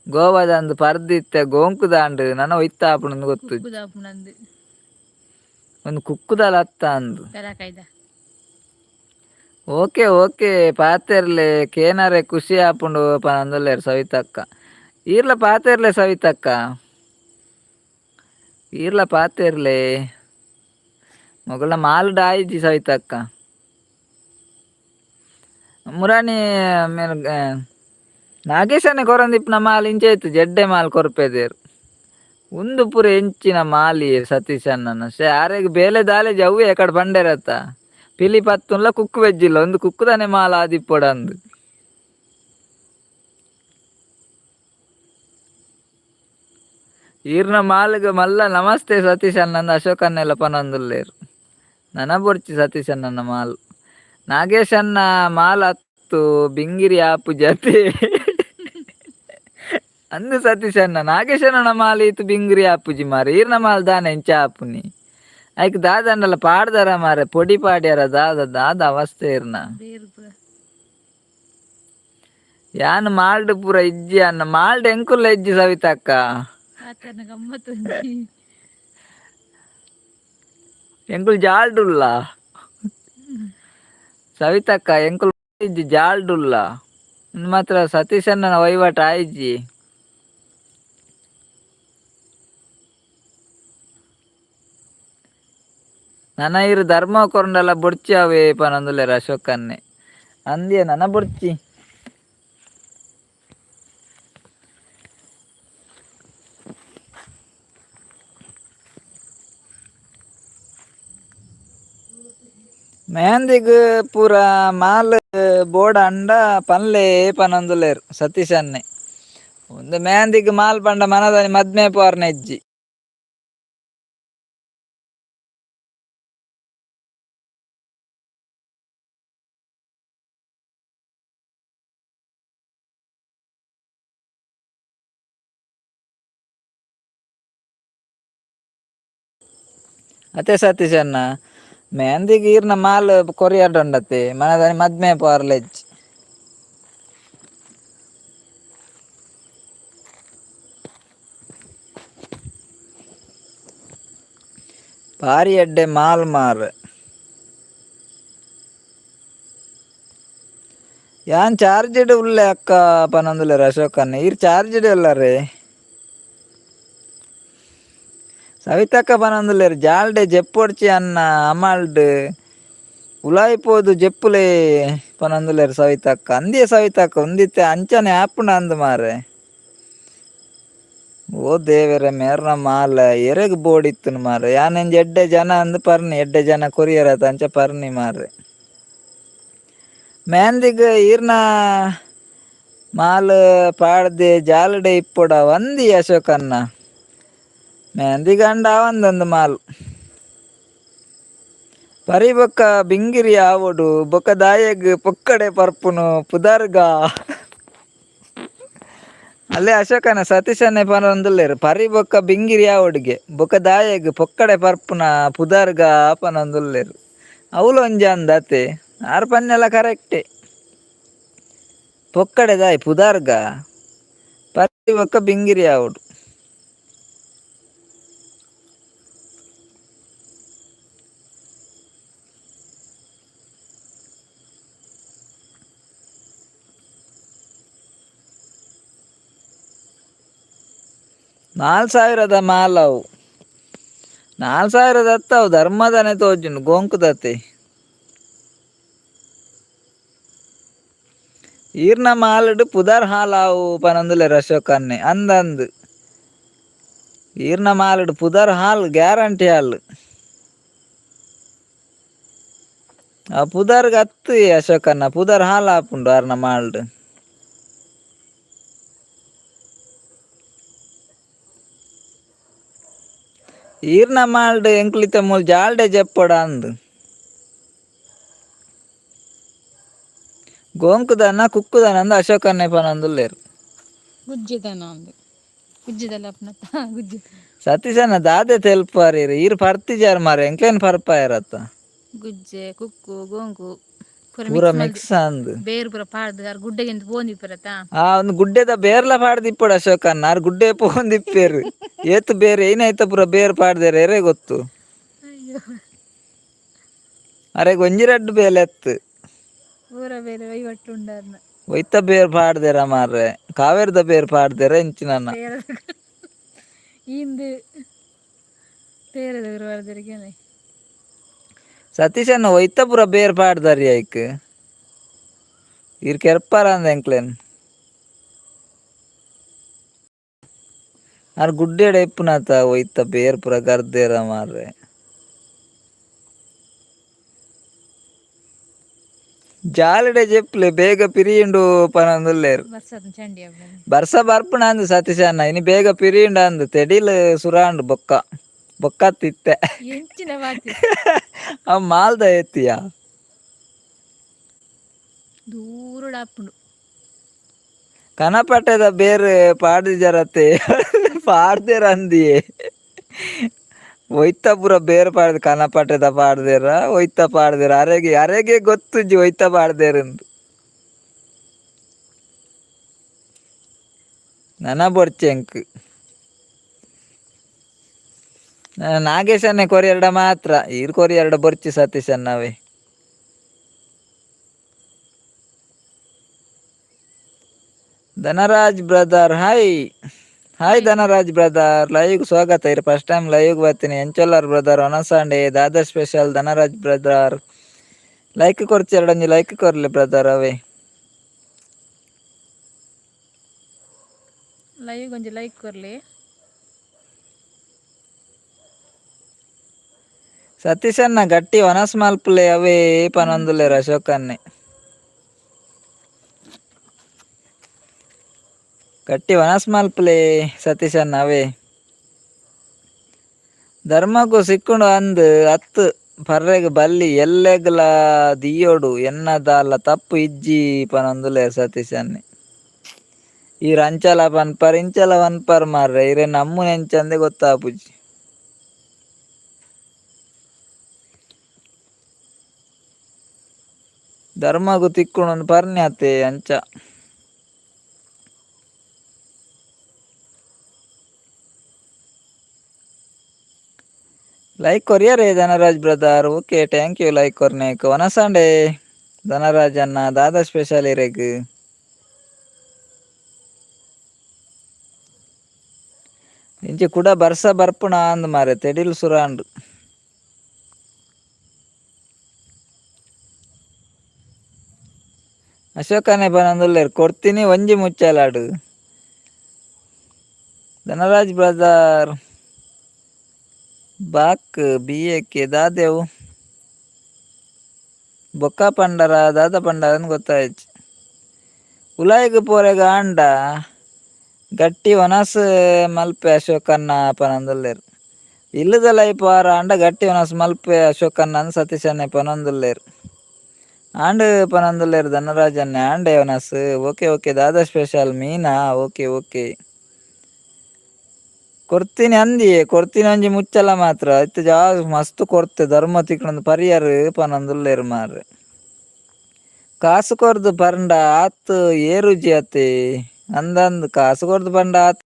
ಗೋವಾದ ಒಂದು ಪರ್ದಿತ್ತೆ ಗೋಂಕುದಾಂಡು ನನ್ನ ಒಯ್ತ ಆಪುಂಡು ಗೊತ್ತು ಒಂದು ಕುಕ್ಕುದಲ ಅತ್ತ ಅಂದು ಓಕೆ ಓಕೆ ಪಾತೆರ್ಲೆ ಕೇನಾರೆ ಖುಷಿ ಆಪುಂಡು ಪಂದುಲ್ಲೇರು ಸವಿತಕ್ಕ ಈರ್ಲ ಪಾತೆರ್ಲೆ ಸವಿತಕ್ಕ ಈರ್ಲ ಪಾತೆರ್ಲೆ ಮೊಗಲ ಮಾಲ್ಡ ಆಯ್ಜಿ ಸವಿತಕ್ಕ ಮುರಾನಿ ಮೇಲೆ ನಾಗೇಶನೇ ಕೊರಂದಿಪ್ಪನ ಮಾಲ್ ಇಂಚೆ ಜಡ್ಡೆ ಮಾಲ್ ಕೊರ್ಪೆದೇರು ಒಂದು ಪೂರ ಎಂಚಿನ ಮಾಲಿ ಸತೀಶ್ ಅಣ್ಣನ ಆರೆಗ್ ಬೇಲೆ ದಾಲೆ ಜವ್ವೆ ಎಕಡೆ ಬಂಡೆರತ್ತ ಪಿಲಿ ಪತ್ತುನ್ಲ ಕುಕ್ಕು ವೆಜ್ಜಿಲ್ಲ ಒಂದು ಕುಕ್ಕುದಾನೆ ಮಾಲ ಆದಿಪ್ಪೊಡ ಅಂದು ಈರ್ನ ಮಾಲ್ಗ ಮಲ್ಲ ನಮಸ್ತೆ ಸತೀಶ್ ಅಣ್ಣಂದು ಅಶೋಕನ್ನೆಲ್ಲ ಪನೊಂದುಲ್ಲೇರು ನನ ಬೊರ್ಚಿ ಸತೀಶ್ ಅಣ್ಣನ ಮಾಲ್ ನಾಗೇಶ್ ಅಣ್ಣ ಮಾಲ್ ಹತ್ತು ಬಿಂಗಿರಿ ಆಪು ಜತೆ ಅಂದು ಸತೀಶ್ ಅಣ್ಣ ನಾಗೇಶ್ ಅಣ್ಣನ ಮಾಲ್ ಇತ್ತು ಬಿಂಗಿರಿ ಆಪುಜಿ ಮಾರೆ ಈರ್ನ ಮಾಲ್ ದಾನೆ ಇಂಚ ಆಪುನಿ ಐಕ್ ದಾದಂಡಲ್ಲ ಪಾಡ್ದಾರ ಮಾರೆ ಪೊಡಿ ಪಾಡ್ಯಾರ ದಾದ ಅವಸ್ಥೆ ಇರ್ನ ಯಾನ್ ಮಾಲ್ಡ್ ಪೂರ ಇಜ್ಜಿ ಅನ್ನ ಮಾಲ್ಡ್ ಎಂಕುಲ್ಲ ಇಜ್ಜಿ ಸವಿತಕ್ಕ ಎಂಕುಲ್ ಜಾಲ್ಡುಲ್ಲ ಸವಿತಕ್ಕ ಎಂಕುಲ್ ಇಜ್ಜಿ ಜಾಲ್ಡುಲ್ಲ ಮಾತ್ರ ಸತೀಶ್ ಅಣ್ಣನ ವಹಿವಾಟ ಆಯ್ಜಿ ನನ್ನ ಇರು ಧರ್ಮ ಕೊರಂಡಲ್ಲ ಬೊಡ್ಚಿ ಅವೇ ಪನೊಂದುಲ್ಲೇರು ಅಶೋಕನ್ನೇ ಅಂದಿಯ ನನ್ನ ಬೊಡ್ಚಿ ಮೆಹಂದಿಗ್ ಪೂರ ಮಾಲ್ ಬೋರ್ಡ್ ಅಂಡ ಪನ್ಲೆ ಪನೊಂದುಲ್ಲೇರು ಸತೀಶ್ ಅನ್ನೆ ಒಂದು ಮೆಹಂದಿಗ್ ಮಾಲ್ ಪಂಡ ಮನದಾನಿ ಮದ್ಮೆ ಪೋರ್ನ ಇಜ್ಜಿ ಅತ್ತೆ ಸತೀಶ್ ಅಣ್ಣ ಮೆಹಂದಿಗ್ ಈರ್ನ ಮಾಲ್ ಕೊರಿಯಾಡ್ ಉಂಡತೆ ಮನದಾನಿ ಮದ್ಮೆ ಪೋರ್ಲ ಇಜ್ಜಿ ಭಾರಿ ಎಡ್ಡೆ ಮಾಲ್ ಮಾರ್ ಯಾನ್ ಚಾರ್ಜೆಡ್ ಉಲ್ಲೆ ಅಕ್ಕ ಪನೊಂದುಲ್ಲೇರು ಅಶೋಕನ್ನ ಈರ್ ಚಾರ್ಜೆಡ್ ಎಲ್ಲರೇ ಸವಿತಕ್ಕ ಪನೊಂದುಲ್ಲೇರು ಜಾಲ್ಡೆ ಜೆಪ್ಪೊಡ್ಚಿ ಅನ್ನ ಅಮಲ್ಡ್ ಉಲಾಯ್ಪೋದು ಜೆಪ್ಪುಲೆ ಪನೊಂದುಲ್ಲೇರು ಸವಿತಕ್ಕ ಅಂದಿಯ ಸವಿತಕ್ಕ ಒಂದಿತ್ತೆ ಅಂಚನೆ ಆಪುಂಡ ಅಂದು ಮಾರೆ ಓ ದೇವರ ಮೇರ್ನ ಮಾಲ ಎರೆಗ್ ಬೋರ್ಡ್ ಇತ್ತುನು ಮಾರೆ ಯಾನೆಂಜಿ ಎಡ್ಡೆ ಜನ ಅಂದು ಪರ್ನಿ ಎಡ್ಡೆ ಜನ ಕೊರಿಯರತ ಅಂಚ ಪರ್ನಿ ಮಾರೆ ಮೆಹಂದಿಗ್ ಈರ್ನ ಮಾಲ್ ಪಾಡ್ದೆ ಜಾಲ್ಡೆ ಇಪ್ಪೊಡ ಒಂದಿ ಅಶೋಕನ್ನ ಮೆಹಂದಿ ಗಂಡ ಒಂದೊಂದು ಮಾಲ್ ಪರಿ ಬೊಕ್ಕ ಬಿಂಗಿರಿ ಆವೊಡು ಬೊಕ್ಕ ದಾಯಗ್ ಪೊಕ್ಕಡೆ ಪರ್ಪುನು ಪುದರ್ಗ ಅಲ್ಲೇ ಅಶೋಕನ ಸತೀಶನ್ನೇ ಪನೊಂದುಲ್ಲೇರು ಪರಿ ಬೊಕ್ಕ ಬಿಂಗಿರಿ ಆವೊಡ್ಗೆ ಬೊಕ್ಕ ದಾಯಗ್ ಪೊಕ್ಕಡೆ ಪರ್ಪುನ ಪುದರ್ಗ ಪನೊಂದುಲ್ಲೇರು ಅವಳು ಒಂಜಿ ಅಂದತೆ ಆರು ಪನ್ನೆಲ್ಲ ಕರೆಕ್ಟೇ ಪೊಕ್ಕಡೆ ದಾಯ್ ಪುದರ್ಗ ಪರಿ ಬೊಕ್ಕ ಬಿಂಗಿರಿ ಆವೊಡು 4,000ದ ಮಾಲವು 4,000 ಅತ್ತವು ಧರ್ಮದನೆ ತೋಜುಂಡು ಗೋಂಕುದತೆ ಈರ್ನ ಮಾಲಡ್ ಪುದರ್ ಹಾಲಾವು ಪನೊಂದುಲ್ಲೆರ್ ಅಶೋಕನ್ನೆ ಅಂದಂದು ಈರ್ನ ಮಾಲಡ್ ಪುದರ್ ಹಾಲ್ ಗ್ಯಾರಂಟಿ ಹಾಲ್ ಆ ಪುದರ್ಗ್ ಅತ್ತು ಅಶೋಕನ್ನ ಪುದರ್ ಹಾಲ್ ಆಪುಂಡು ಆರ್ನ ಮಾಲ್ಡ್ ಈರ್ನ ಮಾಲ್ಡ್ ಎಂಕ್ಲಿತ ಮೂಲ್ ಜಾಲ್ಡೆ ಜಪ್ಪೊಡ ಅಂದ್ ಗೋಂಕುದನ ಕುಕ್ಕುದನ ಅಂದ್ ಅಶೋಕನ್ನೆ ಪನೊಂದುಲ್ಲೆರ್ ಗುಜ್ಜಿದನ ಅಂದು ಗುಜ್ಜಿದಲ್ಲ ಗುಜ್ಜಿ ಸತೀಶನ ದಾದೆ ತೆಲ್ಪಾರಿ ಈರ್ ಪರ್ತಿಜಾರ್ ಮಾರೆ ಎಂಕ್ಲೇನ್ ಪರ್ಪಾಯರತ್ತ ಗುಜ್ಜೆ ಕುಕ್ಕು ಗೋಂಕು ಪೂರ ಮಿಕ್ಸ್ ಅಂದ್ ಬೇರು ಪೂರ ಪಾಡ್ದು ಆರ್ ಗುಡ್ಡೆಗಿಂತ ಪೋಂದಿ ಪರತ ಆ ಒಂದು ಗುಡ್ಡೆದ ಬೇರ್ಲ ಪಾಡ್ದಿಪ್ಪಡು ಅಶೋಕನ್ನ ಆರ್ ಗುಡ್ಡೆ ಪೋಂದಿಪ್ಪೇರು ಏತ್ ಬೇರೆ ಏನಾಯ್ತ ಪೂರ ಬೇರ್ ಪಾಡ್ದೇರ ಎರೆ ಗೊತ್ತು ಅಯ್ಯೋ ಅರೆ ಗೊಂಜಿರಡ್ಡು ಬೇಲೆ ಎತ್ತು ಪೂರ ಬೇರೆ ವೈವಟ್ಟು ಉಂಡಾರ್ನ ಒಯ್ತ ಬೇರ್ ಪಾಡ್ದೇರ ಮಾರ್ರೆ ಕಾವೇರದ ಬೇರ್ ಪಾಡ್ದೇರ ಇಂಚಿನ ಇಂದು ತೇರದವರು ಬರ್ದರಿಗೇನೆ ಸತೀಶನ್ನ ಒಯ್ತ ಪೂರ ಬೇರ್ ಪಾಡ್ದಾರಿ ಐಕ್ ಇರ್ ಕೆರ್ಪಾರ ಅಂದ ಎಂಕ್ಲೇನ್ ಆರ್ ಗುಡ್ಡೆಡ ಇಪ್ಪುನಾತ ಒಯ್ತ ಬೇರ್ ಪೂರ ಗರ್ದೇರ ಮಾರ್ರೆ ಜಾಲಿಡೆ ಜೆಪ್ಲೆ ಬೇಗ ಪಿರಿಯುಂಡು ಪನೊಂದುಲ್ಲೇರು ಬರ್ಸ ಬರ್ಪುಣ ಅಂದು ಸತೀಶನ್ನ ಇನಿ ಬೇಗ ಪಿರಿಯುಂಡು ಅಂದು ತೆಡಿಲ್ ಸುರಾಂಡು ಬೊಕ್ಕ ತಿತ್ತೆ ಅವ್ ಮಾಲ್ದ ಎತ್ತಿಯ ದೂರಡಾಪುಂಡು ಕನಪಟ್ಟೆದ ಬೇರೆ ಪಾಡಿಜರತ್ತೆ ಪಾಡ್ದೇರ ಅಂದಿಯೇ ಒಯ್ತ ಪೂರ ಬೇರೆ ಪಾಡ್ದೆ ಕನಪಟ್ಟೆದ ಪಾಡ್ದೇರ ಒಯ್ತ ಪಾಡ್ದೇರ ಅರೆಗೆ ಗೊತ್ತುಜ್ಜಿ ಒಯ್ತ ಪಾಡ್ದೇರಂದು ನನ ಬೊಡ್ಚೆಂಕ್ ನಾಗೇಶನ್ನೇ ಕೊರಿಯರ್ಡ ಮಾತ್ರ ಈರ್ ಕೊರಿಯರ್ಡ ಬೊರ್ಚಿ ಸತೀಶನ್ನವೇ Dhanraj brother hi Dhanraj brother live ಸ್ವಾಗತ ಇರ್ ಫಸ್ಟ್ ಟೈಮ್ ಲೈವ್ ಬರ್ತೀನಿ ಎಂಚೊಲ್ಲರ್ ಬ್ರದರ್ ಒನಸಂಡೆ ದಾದಾ ಸ್ಪೆಷಲ್ ಧನರಾಜ್ ಬ್ರದರ್ ಲೈಕ್ ಕೊರ್ಚಿ ಎರಡೊಂಜಿ ಲೈಕ್ ಕೊರ್ಲಿ ಬ್ರದರ್ ಅವೇ ಲೈವ್ ಒಂಜಿ ಲೈಕ್ ಕೊರ್ಲಿ ಸತೀಶನ್ನ ಗಟ್ಟಿ ಒನಸ್ ಮಲ್ಪುಲೆ ಅವೇ ಪನೊಂದುಲ್ಲೆರ್ ಅಶೋಕನ್ನೆ ಗಟ್ಟಿ ಒನಸ್ ಮಲ್ಪುಲೆ ಸತೀಶನ್ನ ಅವೇ ಧರ್ಮಕ್ಕೂ ಸಿಕ್ಕುಂಡು ಅಂದ್ ಅತ್ತು ಪರ್ರೆಗ್ ಬಲ್ಲಿ ಎಲ್ಲೆಗ್ಲ ದಿಯೋಡು ಎನ್ನದಾಲ ತಪ್ಪು ಇಜ್ಜಿ ಪನೊಂದುಲ್ಲೆರ್ ಸತೀಶನ್ನೆ ಈರ್ ಅಂಚಲ ಪನ್ಪರ್ ಇಂಚಲ ಪನ್ಪರ್ ಮಾರ್ರೆ ಇರೆ ನಮ್ಮು ಎಂಚಂದೆ ಗೊತ್ತಾಪುಜಿ ಧರ್ಮಗೂ ತಿಕ್ಕುಂಡು ಪರ್ನ್ಯಾತೆ ಅಂಚ ಲೈಕ್ ಕೊರಿಯರೇ Dhanraj brother okay thank you like ಕೊರ್ನೇಕ್ ಒನಸಂಡೆ ಧನರಾಜ್ ಅನ್ನ ದಾದಾ ಸ್ಪೆಷಲ್ ಇರೆಗ್ ಇಂಚೆ ಕೂಡ ಬರ್ಸ ಬರ್ಪುಣ ಅಂದ್ ಮಾರೆ ತೆಡಿಲ್ ಸುರಾಂಡು ಅಶೋಕನೇ ಪನೊಂದುಲ್ಲೆರ್ ಕೊಡ್ತೀನಿ ಒಂಜಿ ಮುಚ್ಚಲಾಡು ಧನರಾಜ್ ಬ್ರದರ್ ಬಾಕ್ ಬಿಯಕ್ಕೆ ದಾದೆವು ಬೊಕ್ಕ ಪಂಡರ ದಾದ ಪಂಡರ ಅಂತ ಗೊತ್ತಾಯ್ತು ಉಲಾಯಿಗೆ ಪೋರೆಗ ಅಂಡ ಗಟ್ಟಿ ಒನಸ್ ಮಲ್ಪೆ ಅಶೋಕನ್ನ ಪನೊಂದುಲ್ಲೆರ್ ಇಲ್ಲದ ಲೈಪ್ ಆರ ಅಂಡ ಗಟ್ಟಿ ಒನಸ್ ಮಲ್ಪೆ ಅಶೋಕನ್ನ ಅಂದ್ ಸತೀಶನ್ನೆ ಪನೊಂದುಲ್ಲೆರ್ ಆಂಡ್ ಪನೊಂದುಲ್ಲೆರ್ ಧನರಾಜನ್ನೆ ಆಂಡೆ ಒನಸ್ ಓಕೆ ದಾದಾ ಸ್ಪೆಷಲ್ ಮೀನಾ ಓಕೆ ಕೊಡ್ತೀನಿ ಅಂದಿಯೇ ಕೊಡ್ತೀನಿ ಒಂಜಿ ಮುಚ್ಚಲ ಮಾತ್ರ ಇತ್ತು ಮಸ್ತ್ ಕೊಡ್ತೆ ಧರ್ಮ ತಿಕ್ಕಣದು ಪರಿಯರ್ ಪನೊಂದುಲ್ಲೆರ್ ಮಾರ್ರೆ ಕಾಸು ಕೊರ್ದು ಪಂಡ ಆತ್ ಏರುಜಿ ಅತ್ತೆ ಅಂದಂದ್ ಕಾಸು ಕೊರ್ದು ಪಂಡ ಆತ್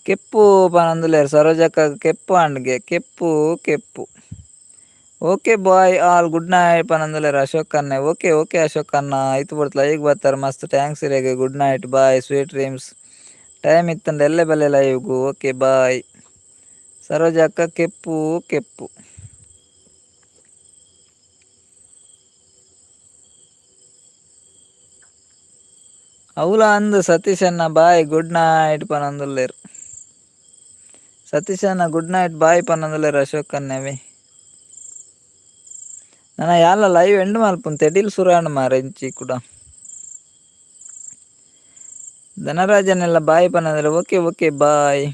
ಕೆಪ್ಪು ಪನೊಂದುಲ್ಲೆರ್ ಸರೋಜಕ್ಕ ಕೆಪ್ಪು ಅಂಡ್ಗೆ ಕೆಪ್ಪು okay bye all good night ಪನೊಂದುಲ್ಲೆರ್ ಅಶೋಕನ್ನೆ ಓಕೆ ಅಶೋಕನ್ನ ಐತು ಬಿಡ್ತಲ್ಲ ಈಗ ಬರ್ತಾರೆ ಮಸ್ತ್ ಥ್ಯಾಂಕ್ಸ್ ಇರೆಗೆ good night bye sweet dreams time ಇತ್ತಂದ್ರೆ ಎಲ್ಲೇ ಬಲೆ ಲೈವ್ಗೂ. Okay bye. ಸರೋಜ ಅಕ್ಕ ಕೆಪ್ಪು ಕೆಪ್ಪು. ಅವಲ ಅಂದು ಸತೀಶ್ ಅಣ್ಣ ಬಾಯ್ ಗುಡ್ ನೈಟ್ ಪನೊಂದುಲ್ಲೇರು. ಸತೀಶ್ ಅಣ್ಣ ಗುಡ್ ನೈಟ್ ಬಾಯ್ ಪನೊಂದುಲ್ಲೇರು ಅಶೋಕ್ ಅನ್ನವಿ. ನನ್ನ ಯಾಲ ಲೈವ್ ಎಂಡ್ ಮಲ್ಪುನ್ ತೆಡಿಲ್ ಸುರಾಣ ಮಾರ ಇಂಚಿ ಕೂಡ. ಧನರಾಜನೆಲ್ಲ ಬಾಯ್ ಪನಂದ್ರೆ okay okay bye.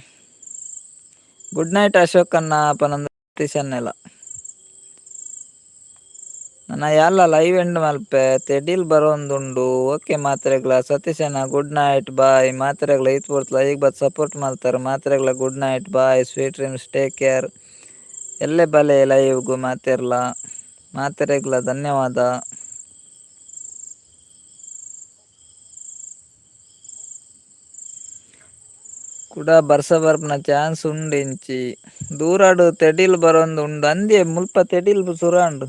Good night Ashok ಅಣ್ಣ ಪನಂದ ಸತೀಶ್ ಅನ್ನೆಲ್ಲ. ನನ್ನ ಯಾಲ ಲೈವ್ ಎಂಡ್ ಮಲ್ಪೆ ತೆಡಿಲ್ ಬರೋಂದುಂಡು. ಓಕೆ ಮಾತ್ರೆಗ್ಲ ಸತೀಶ್ ಅಣ್ಣ ಗುಡ್ ನೈಟ್ ಬಾಯ್. ಮಾತ್ರೆಗ್ಲ ಈತ್ ಪೋರ್ತ್ಲ ಈಗ ಬತ್ ಸಪೋರ್ಟ್ ಮಾಡ್ತಾರೆ. ಮಾತ್ರೆಗ್ಲ good night bye. Sweet dreams take care. ಎಲ್ಲೇ ಬಲೆ ಲೈವ್ಗೂ ಮಾತೆರ್ಲ. ಮಾತ್ರೆಗ್ಲ ಧನ್ಯವಾದ. ಕೂಡ ಬರ್ಸ ಬರ್ಪನ ಚಾನ್ಸ್ ಉಂಡು ಇಂಚಿ. ದೂರಾಡು ತೆಡಿಲ್ ಬರೋಂದು ಉಂಡು ಅಂದೇ ಮುಲ್ಪ ತೆಡಿಲ್ ಸುರಾಂಡು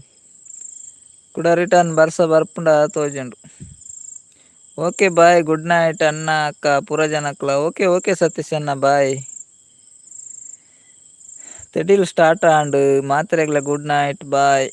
ಕೂಡ ರಿಟರ್ನ್ ಬರ್ಸ ಬರ್ಪುಂಡ ತೋಜುಂಡು. ಓಕೆ ಬಾಯ್ ಗುಡ್ ನೈಟ್ ಅಣ್ಣ ಅಕ್ಕ ಪೂರ ಜನಕ್ಲ. ಓಕೆ ಓಕೆ ಸತೀಶ್ ಅಣ್ಣ ಬಾಯ್. ತೆಡಿಲ್ ಸ್ಟಾರ್ಟ್ ಆಂಡು ಮಾತ್ರೆಗ್ಲ ಗುಡ್ ನೈಟ್ ಬಾಯ್.